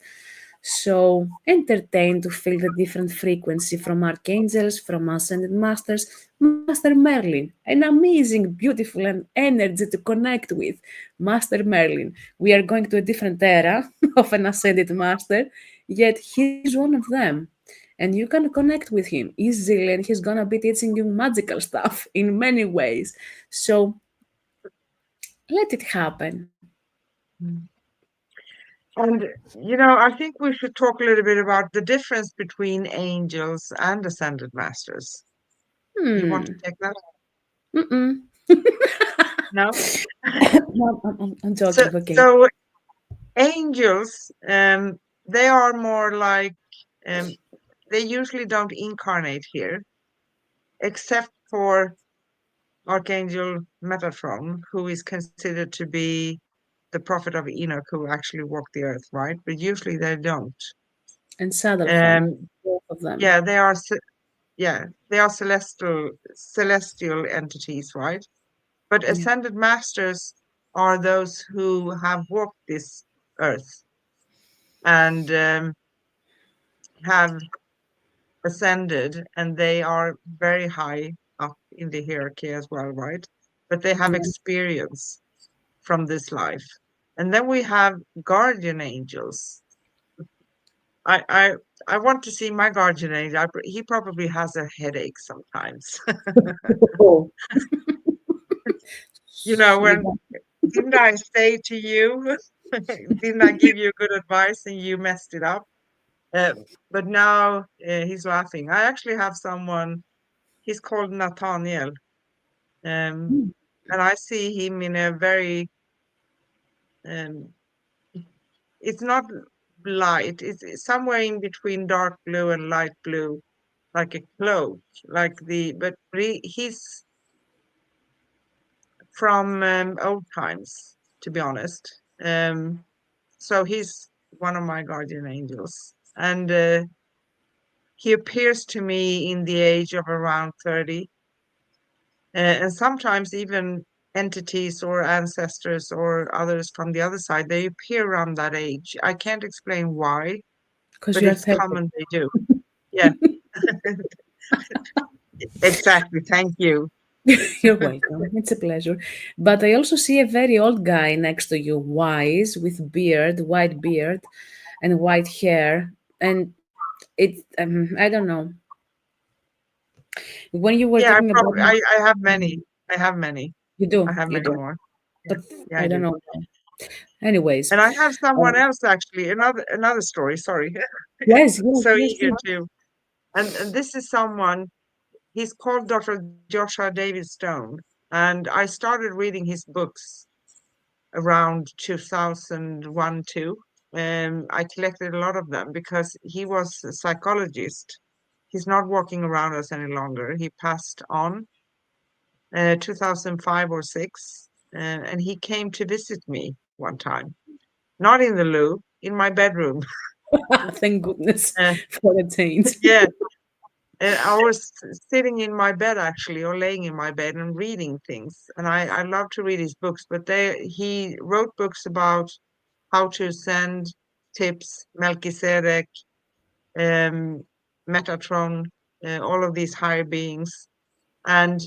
Speaker 2: So entertain to feel the different frequency from archangels, from ascended masters, Master Merlin, an amazing, beautiful, and energy to connect with. Master Merlin. We are going to a different era of an ascended master, yet he's one of them. And you can connect with him easily, and he's gonna be teaching you magical stuff in many ways. So let it happen.
Speaker 1: Mm. And, I think we should talk a little bit about the difference between angels and ascended masters. You want to
Speaker 2: Hmm.
Speaker 1: take that?
Speaker 2: Mm-mm.
Speaker 1: No?
Speaker 2: No, I'm
Speaker 1: So,
Speaker 2: joking. Okay.
Speaker 1: so angels, they are more like, um, they usually don't incarnate here, except for Archangel Metatron, who is considered to be the prophet of Enoch who actually walked the earth, right? But usually they don't.
Speaker 2: And Saddlefall,
Speaker 1: Um,
Speaker 2: both of them.
Speaker 1: yeah, they are celestial entities, right? But
Speaker 2: Yeah.
Speaker 1: ascended masters are those who have walked this earth and have ascended, and they are very high up in the hierarchy as well, right? But they have
Speaker 2: Yeah.
Speaker 1: experience from this life. And then we have guardian angels. I I I want to see my guardian angel. He probably has a headache sometimes.
Speaker 2: Oh, you
Speaker 1: When didn't I say to you, didn't I give you good advice and you messed it up? Uh, but now he's laughing. I actually have someone. He's called Nathaniel, um, and I see him in a very um, it's not light. It's somewhere in between dark blue and light blue, like a cloak, but he's from old times, to be honest. So he's one of my guardian angels, and he appears to me in the age of around 30, and sometimes even entities or ancestors or others from the other side, they appear around that age. I can't explain why,
Speaker 2: because
Speaker 1: but
Speaker 2: you are
Speaker 1: it's
Speaker 2: 30.
Speaker 1: common they do. Yeah, exactly. Thank you.
Speaker 2: You're welcome. It's a pleasure. But I also see a very old guy next to you, wise, with beard, white beard, and white hair. And I don't know. When you were
Speaker 1: Yeah,
Speaker 2: talking about,
Speaker 1: I have many. I have many. I have
Speaker 2: you
Speaker 1: many
Speaker 2: do.
Speaker 1: more. Yeah,
Speaker 2: But
Speaker 1: yeah,
Speaker 2: I
Speaker 1: I
Speaker 2: don't
Speaker 1: do.
Speaker 2: know. Anyways,
Speaker 1: And I have someone
Speaker 2: uh,
Speaker 1: else actually, another story, sorry.
Speaker 2: yes, yes,
Speaker 1: So
Speaker 2: yes,
Speaker 1: eager
Speaker 2: yes.
Speaker 1: to. And this is someone, he's called Dr. Joshua David Stone. And I started reading his books around 2001, 2. I collected a lot of them because he was a psychologist. He's not walking around us any longer. He passed on 2005 or 6, and he came to visit me one time. Not in the loo, in my bedroom.
Speaker 2: Thank goodness
Speaker 1: Uh,
Speaker 2: for a change.
Speaker 1: yeah, and I was sitting in my bed actually, or laying in my bed and reading things. And I love to read his books, but he wrote books about how to send tips, Melchizedek, um, Metatron, all of these higher beings, and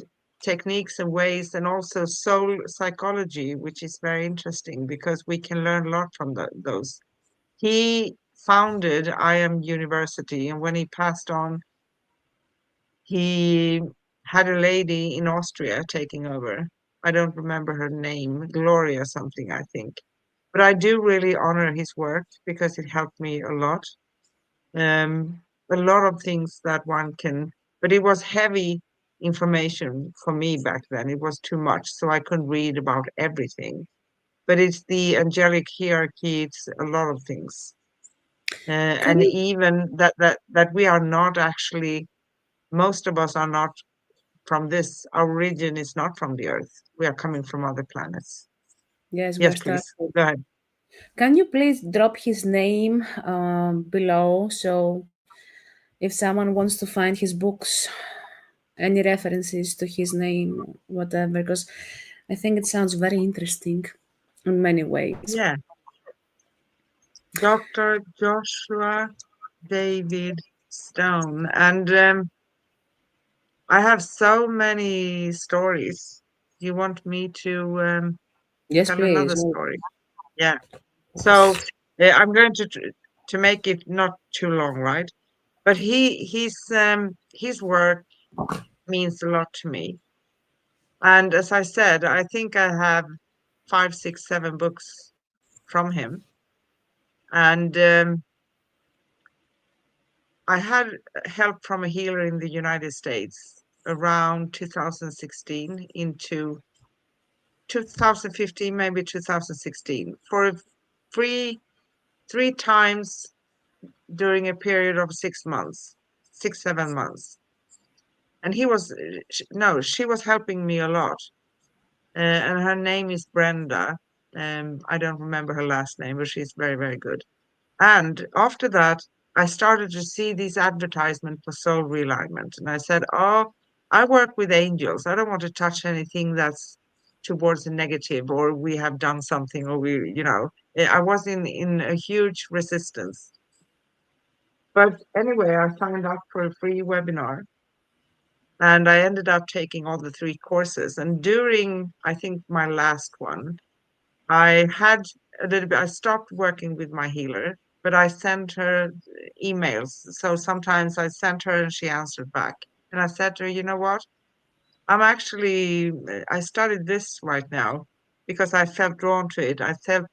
Speaker 1: techniques and ways, and also soul psychology, which is very interesting because we can learn a lot from those. He founded I Am University, and when he passed on, he had a lady in Austria taking over. I don't remember her name, Gloria something, I think. But I do really honor his work because it helped me a lot. A lot of things that one can, but it was heavy information for me back then. It was too much, so I couldn't read about everything. But it's the angelic hierarchy, it's a lot of things.
Speaker 2: Can
Speaker 1: And
Speaker 2: you
Speaker 1: even that we are not actually, most of us are not from this. Our origin is not from the earth. We are coming from other planets.
Speaker 2: Yes, we
Speaker 1: Yes,
Speaker 2: are
Speaker 1: please.
Speaker 2: starting.
Speaker 1: Go ahead.
Speaker 2: Can you please drop his name below, so if someone wants to find his books, any references to his name, whatever, because I think it sounds very interesting in many ways.
Speaker 1: Yeah. Dr. Joshua David Stone. And I have so many stories. Do you want me to
Speaker 2: Yes,
Speaker 1: tell
Speaker 2: please.
Speaker 1: another story? Yeah. So I'm going to make it not too long, right? But his work means a lot to me. And as I said, I think I have 5, 6, 7 books from him. And I had help from a healer in the United States around 2016 into 2015, maybe 2016, for three three times during a period of 6 months, 6, 7 months. And he was no, she was helping me a lot. And her name is Brenda. I don't remember her last name, but she's very, very good. And after that, I started to see these advertisements for soul realignment. And I said, oh, I work with angels. I don't want to touch anything that's towards the negative, or we have done something, or I was in a huge resistance. But anyway, I signed up for a free webinar and I ended up taking all the 3 courses. And during, I think, my last one, I had a little bit, I stopped working with my healer, but I sent her emails. So sometimes I sent her and she answered back. And I said to her, you know what? I started this right now because I felt drawn to it. I felt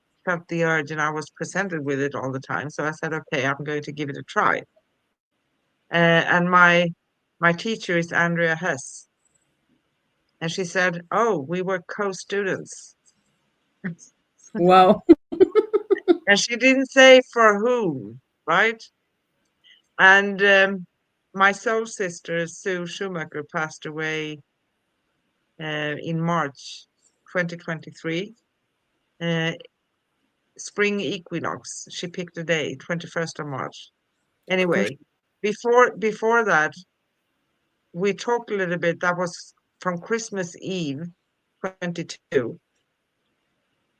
Speaker 1: the urge and I was presented with it all the time. So I said, okay, I'm going to give it a try. And my teacher is Andrea Hess. And she said, oh, we were co-students.
Speaker 2: Wow.
Speaker 1: And she didn't say for whom, right? And my soul sister, Sue Schumacher, passed away in March 2023, uh, spring equinox. She picked a day, 21st of March.
Speaker 2: Of course.
Speaker 1: Anyway, before that, we talked a little bit. That was from Christmas Eve, 22.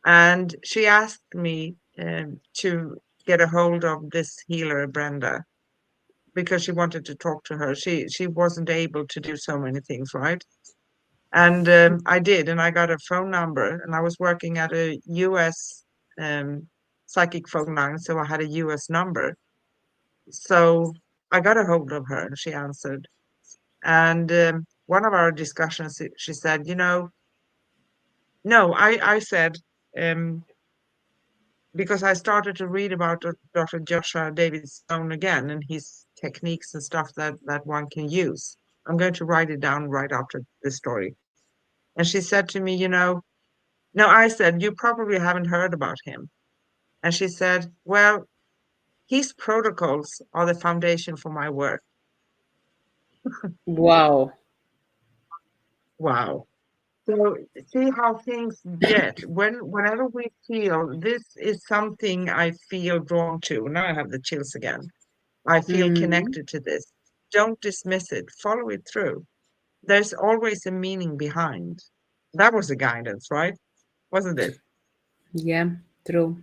Speaker 1: And she asked me to get a hold of this healer, Brenda, because she wanted to talk to her. She wasn't able to do so many things, right? And I did, and I got a phone number, and I was working at a U.S. Um, psychic phone line, so I had a U.S. number. So I got a hold of her, and she answered. And one of our discussions, she said, no, I said, um, because I started to read about Dr. Joshua David Stone again and his techniques and stuff that one can use. I'm going to write it down right after this story. And she said to me, no, I said, you probably haven't heard about him. And she said, well, his protocols are the foundation for my work.
Speaker 2: Wow.
Speaker 1: Wow. So see how things get. Whenever we feel this is something I feel drawn to. Now I have the chills again. I feel
Speaker 2: Mm,
Speaker 1: connected to this. Don't dismiss it. Follow it through. There's always a meaning behind. That was a guidance, right? Wasn't it?
Speaker 2: yeah, true.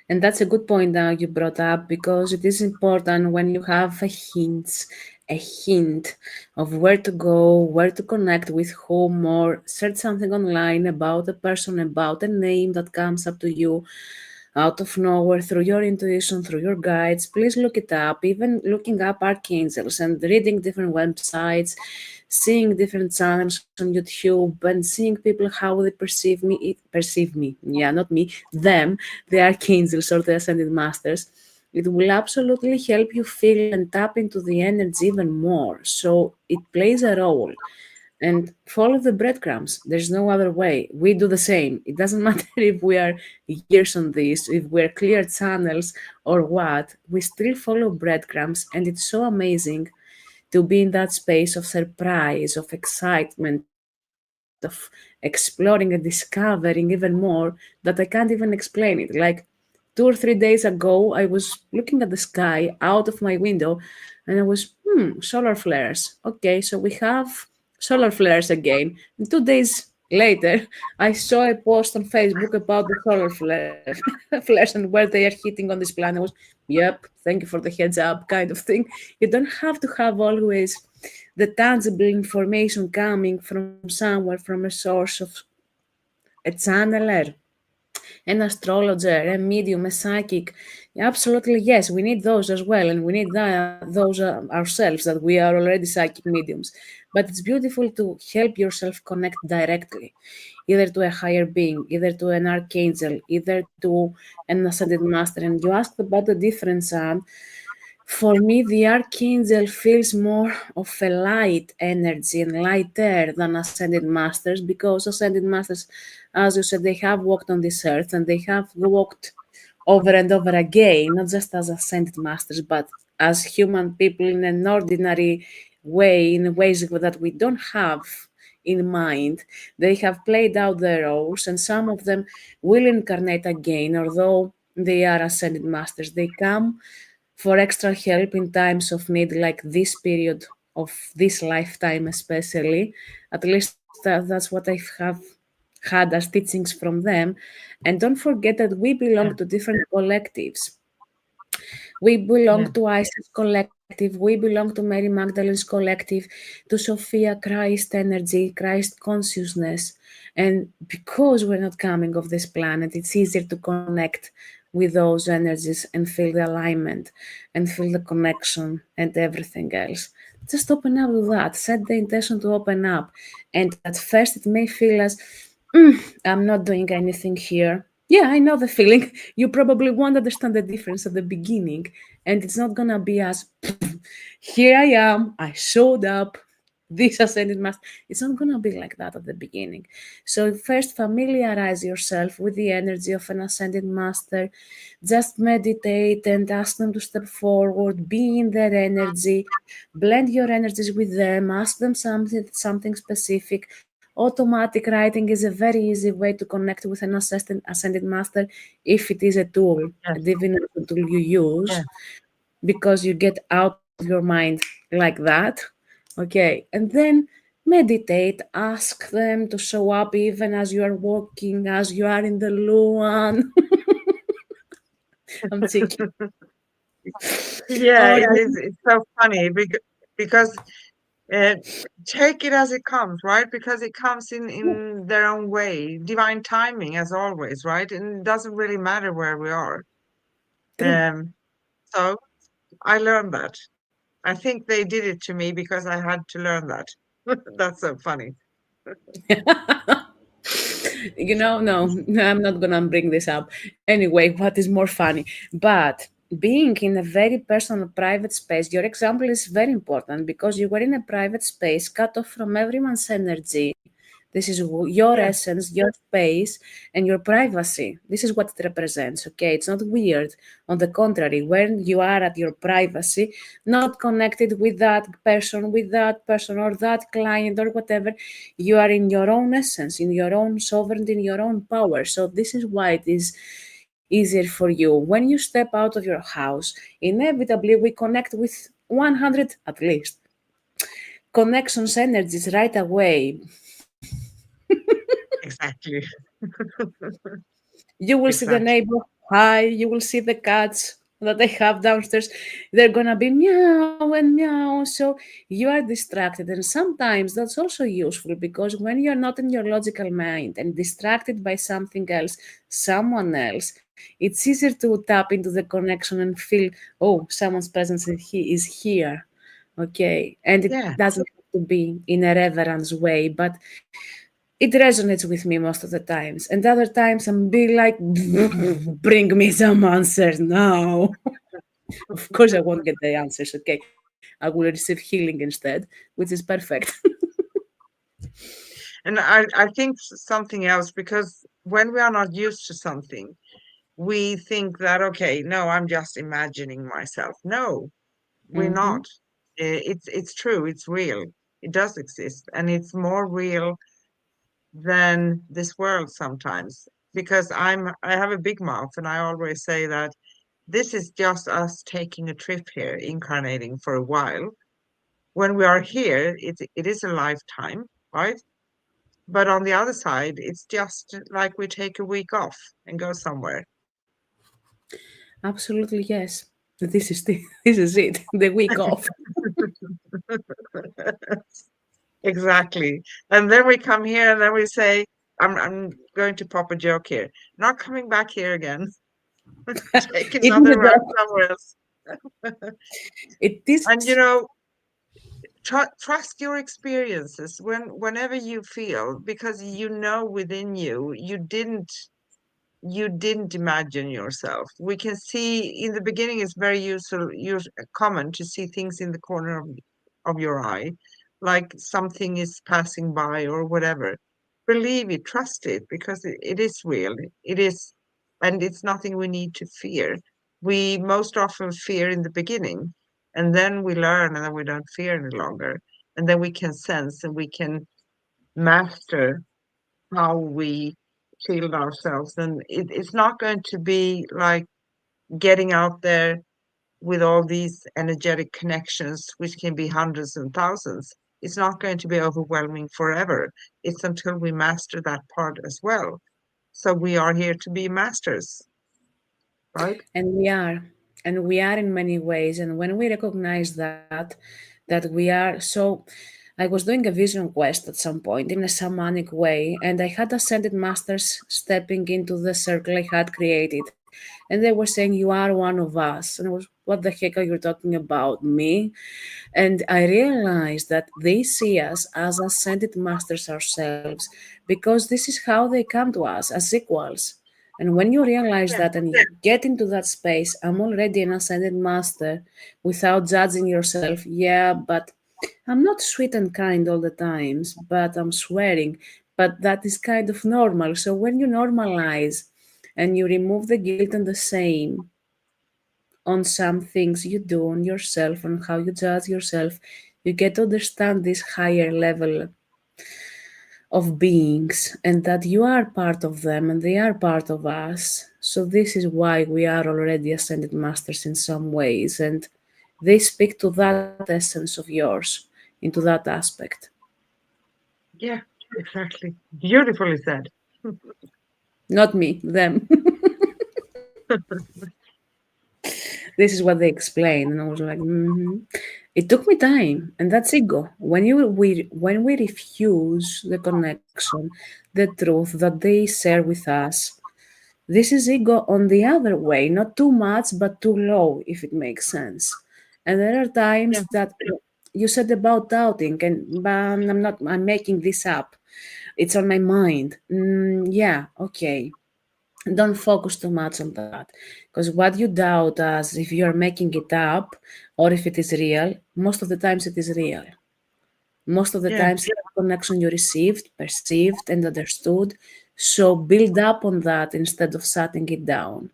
Speaker 2: And that's a good point that you brought up, because it is important when you have a hint of where to go, where to connect with whom, or search something online about a person, about a name that comes up to you. out of nowhere through your intuition, through your guides. Please look it up. Even looking up archangels and reading different websites, seeing different channels on YouTube, and seeing people how they perceive me. Yeah, not me, them, the archangels or the ascended masters. It will absolutely help you feel and tap into the energy even more. So it plays a role, and follow the breadcrumbs. There's no other way. We do the same. It doesn't matter if we are years on this, if we're clear channels or what, we still follow breadcrumbs, and it's so amazing to be in that space of surprise, of excitement, of exploring and discovering even more that I can't even explain it. Like 2 or 3 days ago, I was looking at the sky out of my window and I was, solar flares. Okay, so we have solar flares again. And 2 days later, I saw a post on Facebook about the solar flares and where they are hitting on this planet. I was, yep, thank you for the heads up, kind of thing. You don't have to have always the tangible information coming from somewhere, from a source of a channeler, an astrologer, a medium, a psychic. Absolutely, yes, we need those as well, and we need those ourselves, that we are already psychic mediums. But it's beautiful to help yourself connect directly, either to a higher being, either to an archangel, either to an ascended master. And you asked about the difference, and for me, the archangel feels more of a light energy and lighter than ascended masters, because ascended masters, as you said, they have walked on this earth and they have walked over and over again, not just as ascended masters, but as human people in an ordinary way, in ways that we don't have in mind. They have played out their roles, and some of them will incarnate again, although they are ascended masters. They come for extra help in times of need, like this period of this lifetime, especially. At least that's what I have had as teachings from them. And don't forget that we belong
Speaker 1: Yeah,
Speaker 2: to different collectives. We belong
Speaker 1: yeah,
Speaker 2: to Isis Collective. We belong to Mary Magdalene's Collective, to Sophia Christ Energy, Christ Consciousness. And because we're not coming of this planet, it's easier to connect with those energies and feel the alignment and feel the connection and everything else. Just open up to that. Set the intention to open up. And at first, it may feel as, I'm not doing anything here. Yeah, I know the feeling. You probably won't understand the difference at the beginning, and it's not gonna be as here I am, I showed up, this ascended master. It's not gonna be like that at the beginning. So first familiarize yourself with the energy of an ascended master. Just meditate and ask them to step forward, be in their energy, blend your energies with them, ask them something specific. Automatic writing is a very easy way to connect with an ascended master if it is a tool, a
Speaker 1: yes,
Speaker 2: divination tool you
Speaker 1: yeah.
Speaker 2: use, because you get out of your mind like that. Okay, and then meditate, ask them to show up even as you are walking, as you are in the lawn. I'm cheeky.
Speaker 1: Yeah,
Speaker 2: Or
Speaker 1: it is. It's so funny because uh, take it as it comes, right? Because it comes in their own way, divine timing as always, right? And it doesn't really matter where we are.
Speaker 2: true.
Speaker 1: So I learned that. I think they did it to me because I had to learn that. That's so funny.
Speaker 2: No, I'm not gonna bring this up. Anyway, what is more funny? But being in a very personal, private space, your example is very important because you were in a private space, cut off from everyone's energy. This is your
Speaker 1: Yeah,
Speaker 2: essence, your space, and your privacy. This is what it represents, okay? It's not weird. On the contrary, when you are at your privacy, not connected with that person, or that client, or whatever, you are in your own essence, in your own sovereignty, in your own power. So, this is why it is easier for you. When you step out of your house, inevitably we connect with 100 at least connections, energies right away.
Speaker 1: exactly.
Speaker 2: You will see the
Speaker 1: Exactly.
Speaker 2: neighbor. Hi. You will see the cats that I have downstairs. They're gonna be meow and meow So you are distracted, and sometimes that's also useful because when you're not in your logical mind and distracted by something else, someone else, it's easier to tap into the connection and feel, oh, someone's presence is here. Okay, and it
Speaker 1: Yeah.
Speaker 2: doesn't have to be in a reverence way, but it resonates with me most of the times. And other times I'm be like, bring me some answers now. Of course, I won't get the answers. Okay, I will receive healing instead, which is perfect.
Speaker 1: And I think something else, because when we are not used to something, we think that, okay, no, I'm just imagining myself. No, we're
Speaker 2: Hmm.
Speaker 1: not. It's true, it's real. It does exist, and it's more real than this world sometimes. Because I have a big mouth, and I always say that this is just us taking a trip here, incarnating for a while. When we are here, it is a lifetime, right? But on the other side, it's just like we take a week off and go somewhere.
Speaker 2: Absolutely, yes. This is it. The week off.
Speaker 1: Exactly. And then we come here and then we say, I'm going to pop a joke here. Not coming back here again. Take
Speaker 2: It is
Speaker 1: another
Speaker 2: a
Speaker 1: run
Speaker 2: job.
Speaker 1: somewhere else.
Speaker 2: It is.
Speaker 1: And trust your experiences whenever you feel, because you know within you, you didn't imagine yourself. We can see in the beginning, it's very common to see things in the corner of your eye, like something is passing by or whatever. Believe it, trust it, because it is real. It is, and it's nothing we need to fear. We most often fear in the beginning, and then we learn, and then we don't fear any longer. And then we can sense and we can master how we shield ourselves. And it's not going to be like getting out there with all these energetic connections, which can be hundreds and thousands. It's not going to be overwhelming forever. It's until we master that part as well. So we are here to be masters, right?
Speaker 2: And we are. And we are in many ways. And when we recognize that we are so. I was doing a vision quest at some point in a shamanic way, and I had ascended masters stepping into the circle I had created. And they were saying, you are one of us. And I was, what the heck are you talking about? Me? And I realized that they see us as ascended masters ourselves because this is how they come to us as equals. And when you realize
Speaker 1: Yeah,
Speaker 2: that and you get into that space, I'm already an ascended master without judging yourself. Yeah, but I'm not sweet and kind all the times, but I'm swearing. But that is kind of normal. So when you normalize and you remove the guilt and the shame on some things you do on yourself and how you judge yourself, you get to understand this higher level of beings and that you are part of them and they are part of us. So, this is why we are already ascended masters in some ways, and they speak to that essence of yours, into that aspect.
Speaker 1: yeah, exactly. Beautifully said.
Speaker 2: Not me, them. This is what they explain, and I was like, it took me time, and that's ego. When we refuse the connection, the truth that they share with us, this is ego on the other way, not too much, but too low, if it makes sense. And there are
Speaker 1: Yeah,
Speaker 2: times that you said about doubting, and I'm making this up. It's on my mind. Yeah, okay. Don't focus too much on that. Because what you doubt as if you're making it up or if it is real, most of the times it is real. Most of the
Speaker 1: yeah,
Speaker 2: times it's a connection you received, perceived, and understood. So build up on that instead of shutting it down.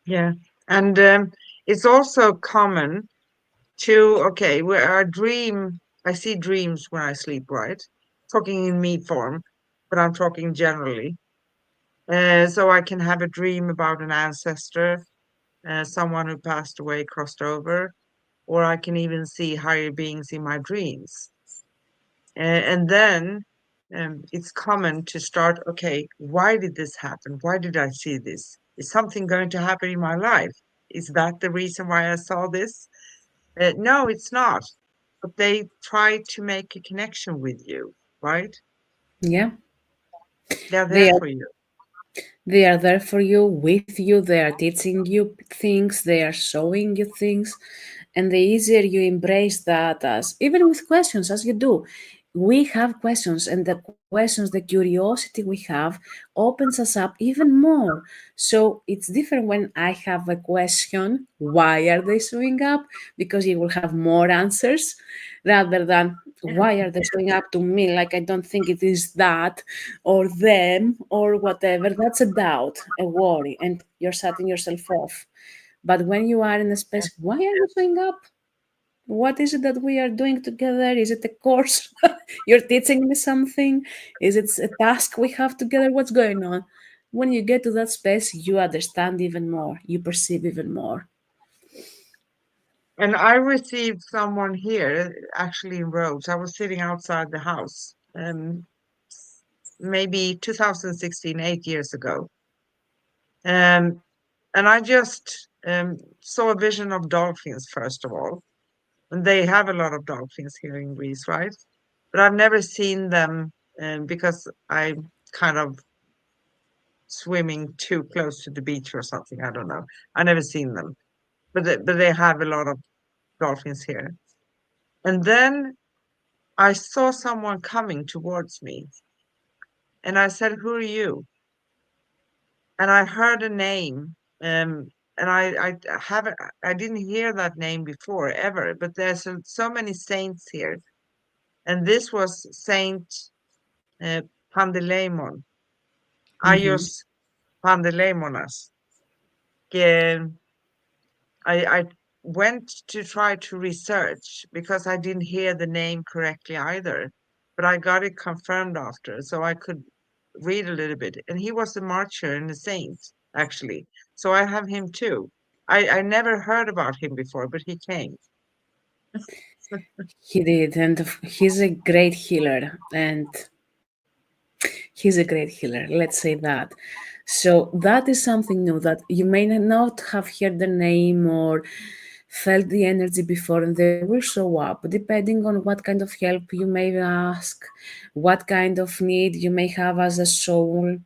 Speaker 1: yeah. And it's also common to, okay, where our dream, I see dreams when I sleep, right? Talking in me form, but I'm talking generally. So I can have a dream about an ancestor, someone who passed away, crossed over, or I can even see higher beings in my dreams. And then it's common to start, okay, why did this happen? Why did I see this? Is something going to happen in my life? Is that the reason why I saw this? No, it's not. But they try to make a connection with you, right?
Speaker 2: Yeah,
Speaker 1: They're there
Speaker 2: they are
Speaker 1: for you.
Speaker 2: they are there for you, with you. They are teaching you things. They are showing you things, and the easier you embrace that, as even with questions, as you do, we have questions, and the questions, the curiosity we have, opens us up even more. So it's different when I have a question, why are they showing up? Because you will have more answers rather than why are they showing up to me, like I don't think it is that or them or whatever. That's a doubt, a worry, and you're shutting yourself off. But when you are in a space, why are you showing up? What is it that we are doing together? Is it a course? You're teaching me something? Is it a task we have together? What's going on? When you get to that space, you understand even more, you perceive even more.
Speaker 1: And I received someone here, actually in Rhodes. I was sitting outside the house, maybe 2016, 8 years ago. Um, and I just saw a vision of dolphins, first of all. And they have a lot of dolphins here in Greece, right? But I've never seen them because I'm kind of swimming too close to the beach or something. I don't know. I never seen them, but they have a lot of dolphins here. And then I saw someone coming towards me, and I said, "Who are you?" And I heard a name, and I haven't, I didn't hear that name before ever. But there's so many saints here, and this was Saint uh, Pandelemon,
Speaker 2: Hmm.
Speaker 1: Aios Pandelemonas. I went to try to research because I didn't hear the name correctly either, but I got it confirmed after, so I could read a little bit. And he was a martyr and a saint, actually. So I have him too. I never heard about him before, but he came.
Speaker 2: He did, and he's a great healer, and he's a great healer, let's say that. So that is something new that you may not have heard the name or felt the energy before, and they will show up depending on what kind of help you may ask, what kind of need you may have as a soul.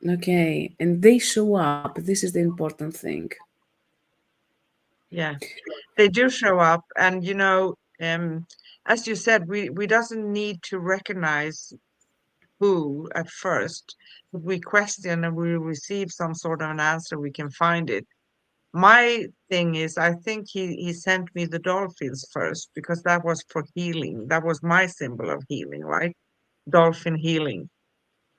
Speaker 2: Okay, and they show up. This is the important thing.
Speaker 1: Yeah, they do show up, and as you said, we doesn't need to recognize who at first, but we question and we receive some sort of an answer, we can find it. My thing is, I think he sent me the dolphins first because that was for healing. That was my symbol of healing, right? Dolphin healing.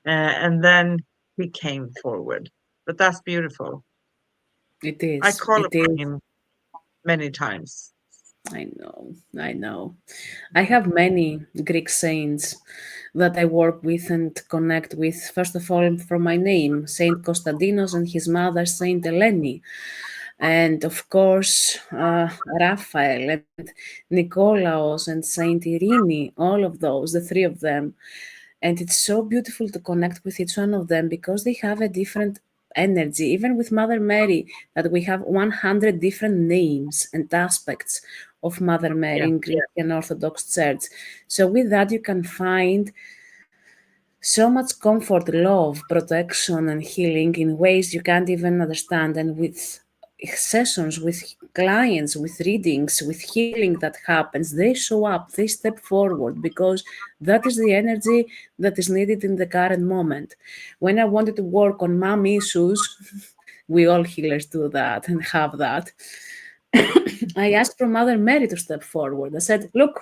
Speaker 1: And then he came forward. But that's beautiful.
Speaker 2: It
Speaker 1: I
Speaker 2: is.
Speaker 1: call
Speaker 2: It
Speaker 1: upon
Speaker 2: is.
Speaker 1: him many times.
Speaker 2: I know. I know. I have many Greek saints that I work with and connect with. First of all, from my name, Saint Constantinos and his mother, Saint Eleni. And of course, Raphael and Nikolaos and Saint Irene, all of those, the three of them. And it's so beautiful to connect with each one of them because they have a different energy. Even with Mother Mary, that we have 100 different names and aspects of Mother Mary
Speaker 1: Yeah.
Speaker 2: in Christian Orthodox Church. So with that, you can find so much comfort, love, protection, and healing in ways you can't even understand. And with sessions, with clients, with readings, with healing that happens, they show up, they step forward because that is the energy that is needed in the current moment. When I wanted to work on mom issues, we all healers do that and have that. I asked for Mother Mary to step forward. I said, look,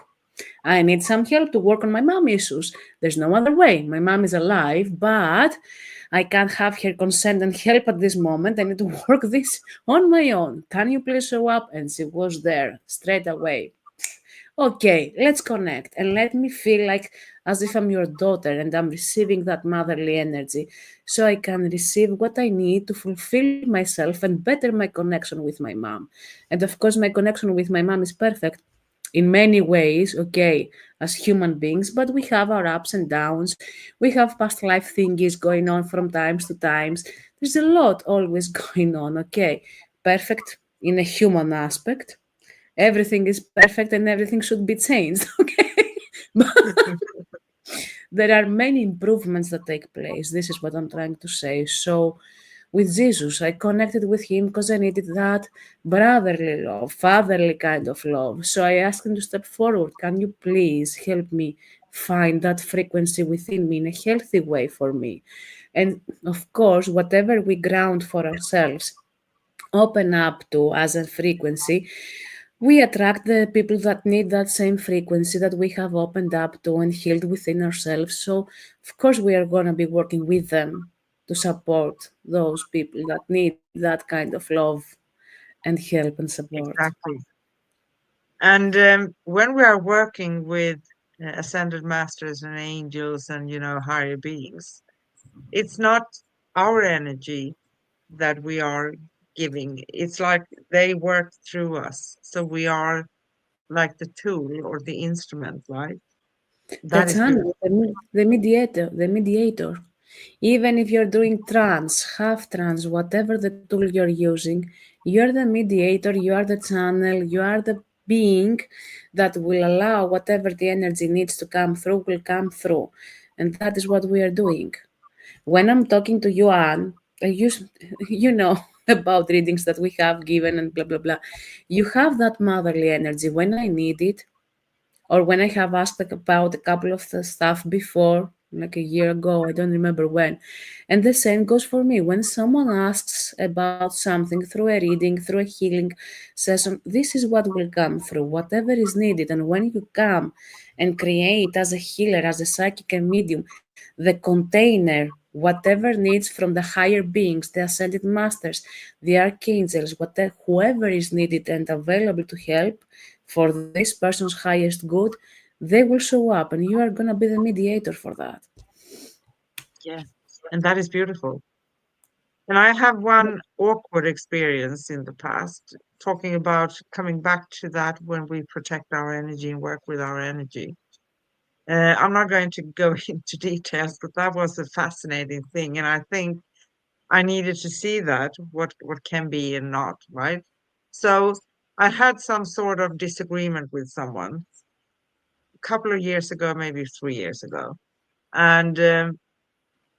Speaker 2: I need some help to work on my mom issues. There's no other way. My mom is alive, but I can't have her consent and help at this moment. I need to work this on my own. Can you please show up? And she was there straight away. Okay, let's connect and let me feel like as if I'm your daughter and I'm receiving that motherly energy so I can receive what I need to fulfill myself and better my connection with my mom. And of course, my connection with my mom is perfect in many ways, okay, as human beings, but we have our ups and downs. We have past life thingies going on from times to times. There's a lot always going on, okay. Perfect in a human aspect, everything is perfect and everything should be changed. Okay. But there are many improvements that take place. This is what I'm trying to say. So, with Jesus, I connected with him because I needed that brotherly love, fatherly kind of love. So I asked him to step forward. Can you please help me find that frequency within me in a healthy way for me? And of course, whatever we ground for ourselves, open up to as a frequency, we attract the people that need that same frequency that we have opened up to and healed within ourselves. So, of course, we are going to be working with them to support those people that need that kind of love and help and support.
Speaker 1: Exactly. And when we are working with ascended masters and angels and, higher beings, it's not our energy that we are giving. It's like they work through us. So we are like the tool or the instrument, right?
Speaker 2: The
Speaker 1: That is
Speaker 2: channel,
Speaker 1: beautiful.
Speaker 2: the mediator. Even if you're doing trance, half trance, whatever the tool you're using, you're the mediator, you are the channel, you are the being that will allow whatever the energy needs to come through will come through. And that is what we are doing. When I'm talking to you, Anne, you know about readings that we have given and blah, blah, blah. You have that motherly energy when I need it, or when I have asked about a couple of the stuff before, like a year ago, I don't remember when. And the same goes for me. When someone asks about something through a reading, through a healing session, this is what will come through, whatever is needed. And when you come and create as a healer, as a psychic and medium, the container, whatever needs from the higher beings, the ascended masters, the archangels, whatever, whoever is needed and available to help for this person's highest good, they will show up and you are going to be the mediator for that.
Speaker 1: Yeah. And that is beautiful. And I have one awkward experience in the past, talking about coming back to that when we protect our energy and work with our energy. I'm not going to go into details, but that was a fascinating thing. And I think I needed to see that, what can be and not, right? So I had some sort of disagreement with someone a couple of years ago, maybe 3 years ago. And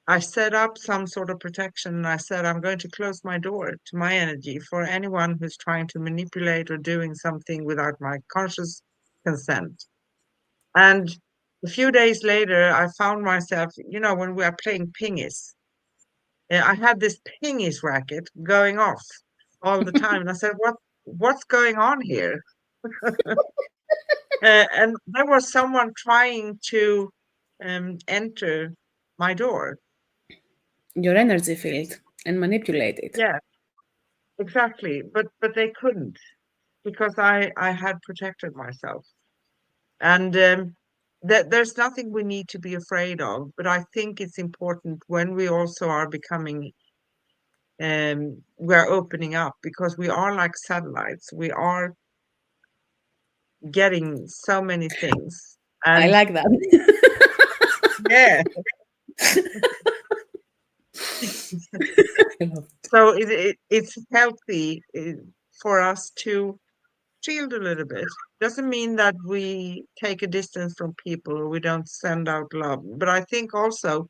Speaker 1: I set up some sort of protection. And I said, I'm going to close my door to my energy for anyone who's trying to manipulate or doing something without my conscious consent. And a few days later, I found myself, when we are playing pingis, I had this pingis racket going off all the time. And I said, what's going on here? And there was someone trying to enter my door.
Speaker 2: Your energy field and manipulate it.
Speaker 1: Yeah, exactly. But they couldn't because I had protected myself. And there's nothing we need to be afraid of. But I think it's important when we also are becoming, we're opening up because we are like satellites. We are getting so many things.
Speaker 2: I
Speaker 1: And
Speaker 2: like that.
Speaker 1: yeah,
Speaker 2: I love
Speaker 1: so it's healthy for us to shield a little bit. Doesn't mean that we take a distance from people or we don't send out love. But I think also,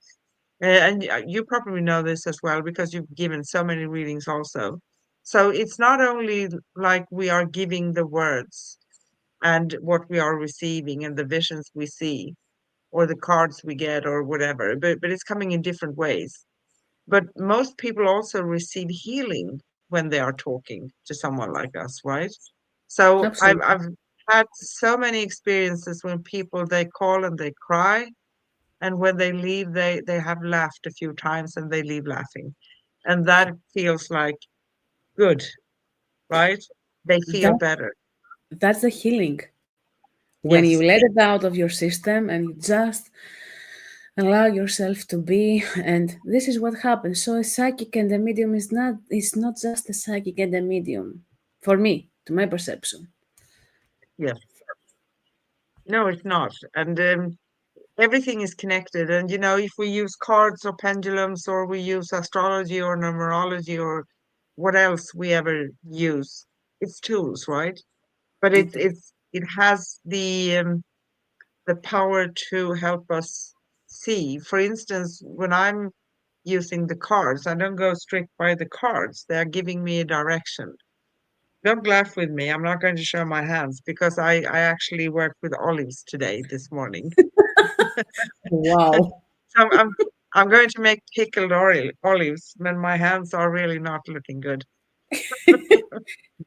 Speaker 1: and you probably know this as well because you've given so many readings also. So it's not only like we are giving the words and what we are receiving and the visions we see or the cards we get or whatever, but it's coming in different ways. But most people also receive healing when they are talking to someone like us, right?
Speaker 2: it.
Speaker 1: So
Speaker 2: Absolutely.
Speaker 1: I've had so many experiences when people they call and they cry, and when they leave, they have laughed a few times and they leave laughing, and that feels like good, right? They feel
Speaker 2: That,
Speaker 1: better.
Speaker 2: that's the healing. When you
Speaker 1: Yes,
Speaker 2: let it out of your system and you just allow yourself to be, and this is what happens. So a psychic and a medium is not just a psychic and a medium. For me, to my perception.
Speaker 1: yes. No, it's not, and everything is connected. And if we use cards or pendulums or we use astrology or numerology or what else we ever use, it's tools, right? but
Speaker 2: It
Speaker 1: it has the power to help us see. For instance, when I'm using the cards, I don't go strict by the cards. They're giving me a direction. Don't laugh with me. I'm not going to show my hands because I actually worked with olives today, this morning.
Speaker 2: wow.
Speaker 1: So I'm going to make pickled olives when my hands are really not looking good.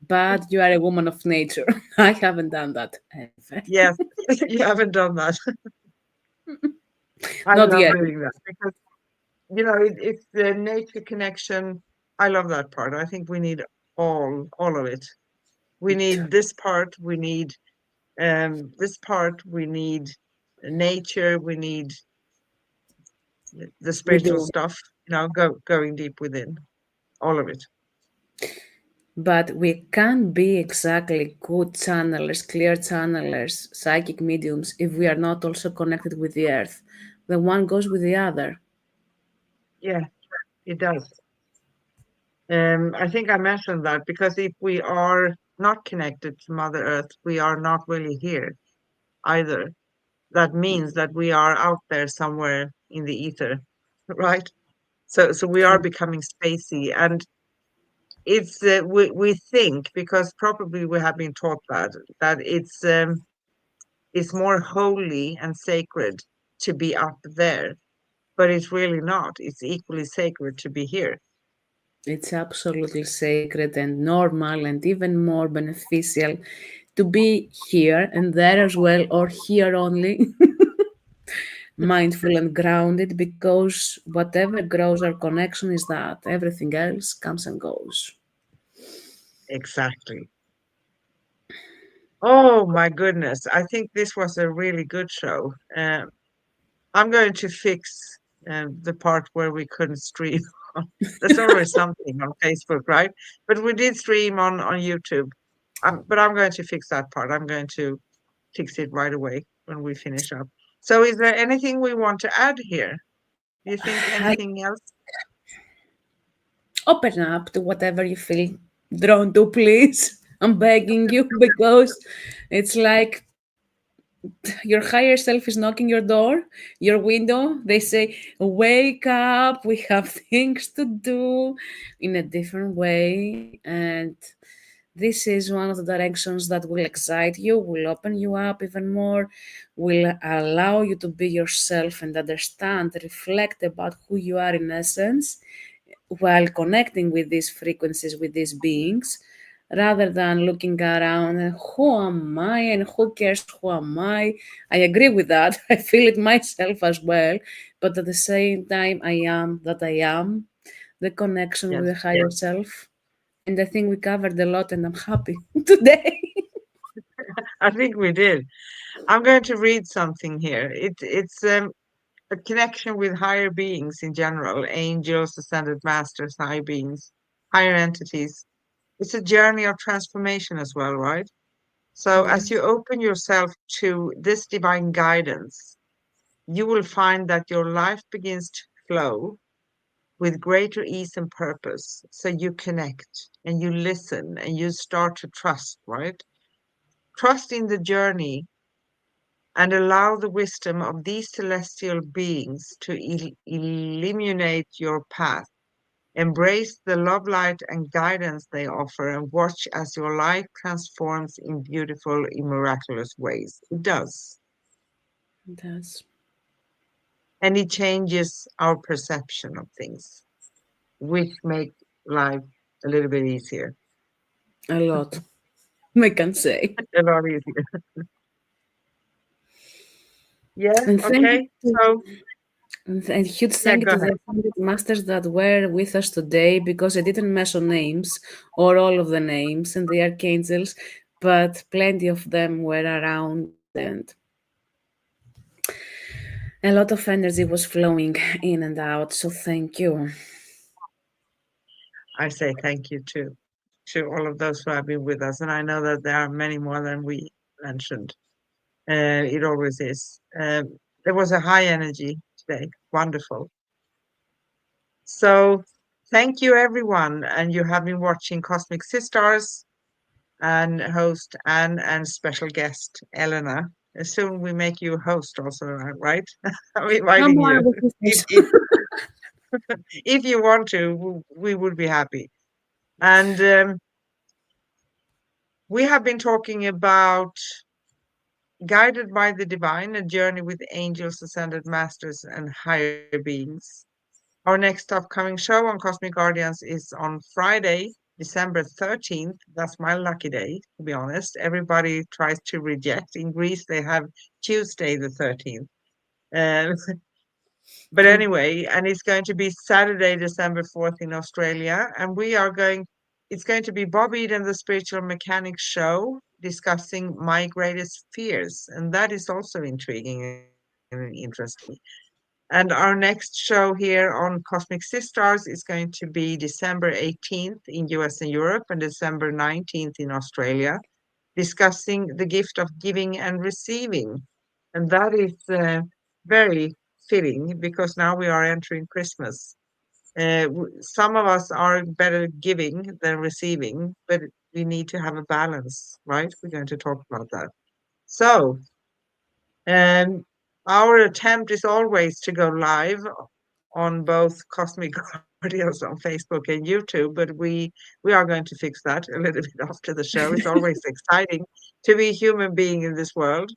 Speaker 2: But you are a woman of nature. I haven't done that ever.
Speaker 1: Yes, you haven't done that. I
Speaker 2: Not
Speaker 1: love
Speaker 2: yet.
Speaker 1: doing that because it's the nature connection. I love that part. I think we need all of it. We need this part. We need this part. We need nature. We need the
Speaker 2: We
Speaker 1: spiritual
Speaker 2: do.
Speaker 1: stuff. Going deep within all of it.
Speaker 2: But we can't be exactly good channelers, clear channelers, psychic mediums if we are not also connected with the earth. The one goes with the other.
Speaker 1: Yeah, it does. I think I mentioned that because if we are not connected to Mother Earth, we are not really here either. That means that we are out there somewhere in the ether, right? So we are becoming spacey, and we think because probably we have been taught that it's more holy and sacred to be up there, but it's really not. It's equally sacred to be here.
Speaker 2: It's absolutely sacred and normal and even more beneficial to be here and there as well, or here only, mindful and grounded, because whatever grows our connection is that everything else comes and goes.
Speaker 1: Exactly. Oh my goodness. I think this was a really good show. I'm going to fix the part where we couldn't stream. There's always something on Facebook, right? But we did stream on YouTube. But I'm going to fix that part. I'm going to fix it right away when we finish up. So, is there anything we want to add here? Do you think
Speaker 2: I
Speaker 1: anything else?
Speaker 2: open up to whatever you feel drawn to, please. I'm begging you because it's like your higher self is knocking your door, your window. They say, wake up, we have things to do in a different way. And this is one of the directions that will excite you, will open you up even more, will allow you to be yourself and understand, reflect about who you are in essence while connecting with these frequencies, with these beings, rather than looking around and who am I and who cares who am I. I agree with that. I feel it myself as well. But at the same time, I am that I am, the connection with
Speaker 1: Yes,
Speaker 2: the higher self. And I think we covered a lot, and I'm happy today.
Speaker 1: I think we did. I'm going to read something here. It's a connection with higher beings in general, angels, ascended masters, high beings, higher entities. It's a journey of transformation as well, right? So as you
Speaker 2: Yes,
Speaker 1: open yourself to this divine guidance, you will find that your life begins to flow with greater ease and purpose. So you connect and you listen and you start to trust, right? Trust in the journey and allow the wisdom of these celestial beings to illuminate your path. Embrace the love light and guidance they offer and watch as your life transforms in beautiful, miraculous ways. It does.
Speaker 2: that's
Speaker 1: And it changes our perception of things, which make life a little bit easier,
Speaker 2: a lot, I can say.
Speaker 1: a lot easier. Yeah,
Speaker 2: And thank you
Speaker 1: okay. So,
Speaker 2: and huge
Speaker 1: yeah,
Speaker 2: thank you
Speaker 1: go
Speaker 2: to
Speaker 1: ahead.
Speaker 2: the ascended masters that were with us today because I didn't mention names or all of the names and the archangels, but plenty of them were around and a lot of energy was flowing in and out. So thank you.
Speaker 1: I say thank you to all of those who have been with us. And I know that there are many more than we mentioned. It always is. There was a high energy today. Wonderful. So thank you, everyone. And you have been watching Cosmic Sisters. and host Anne and special guest Elena. Soon we make you host also, right? I'm
Speaker 2: Come
Speaker 1: inviting
Speaker 2: on,
Speaker 1: you.
Speaker 2: the
Speaker 1: If,
Speaker 2: sisters.
Speaker 1: if, if you want to, we would be happy. And we have been talking about guided by the divine, a journey with angels, ascended masters, and higher beings. Our next upcoming show on Cosmic Guardians is on Friday, December 13th. That's my lucky day, to be honest. Everybody tries to reject. In Greece, they have Tuesday the 13th. Uh, but
Speaker 2: Oh,
Speaker 1: anyway, and it's going to be Saturday, December 4th in Australia. And it's going to be Bob Eden, the Spiritual Mechanics show, discussing my greatest fears. And that is also intriguing and interesting. And our next show here on Cosmic Sis-Stars is going to be December 18th in US and Europe and December 19th in Australia, discussing the gift of giving and receiving. And that is very fitting because now we are entering Christmas. Some of us are better giving than receiving, but we need to have a balance, right? We're going to talk about that. So, um, our attempt is always to go live on both Cosmic Guardians on Facebook and YouTube, but we are going to fix that a little bit after the show. It's always exciting to be a human being in this world.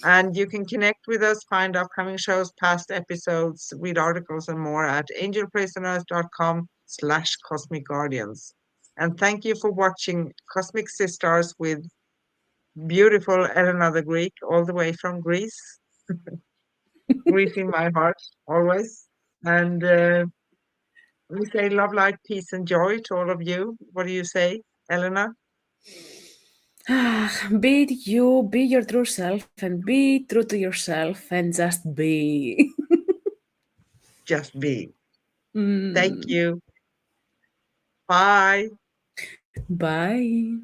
Speaker 1: And you can connect with us, find upcoming shows, past episodes, read articles and more at angelprisoners.com/cosmic guardians. And thank you for watching Cosmic Sisters with beautiful Elena the Greek, all the way from Greece. Greece in my heart, always. And we say love, light, peace, and joy to all of you. What do you say, Elena?
Speaker 2: be you, be your true self, and be true to yourself, and just be.
Speaker 1: Just be. Thank
Speaker 2: Mm,
Speaker 1: you. Bye.
Speaker 2: bye.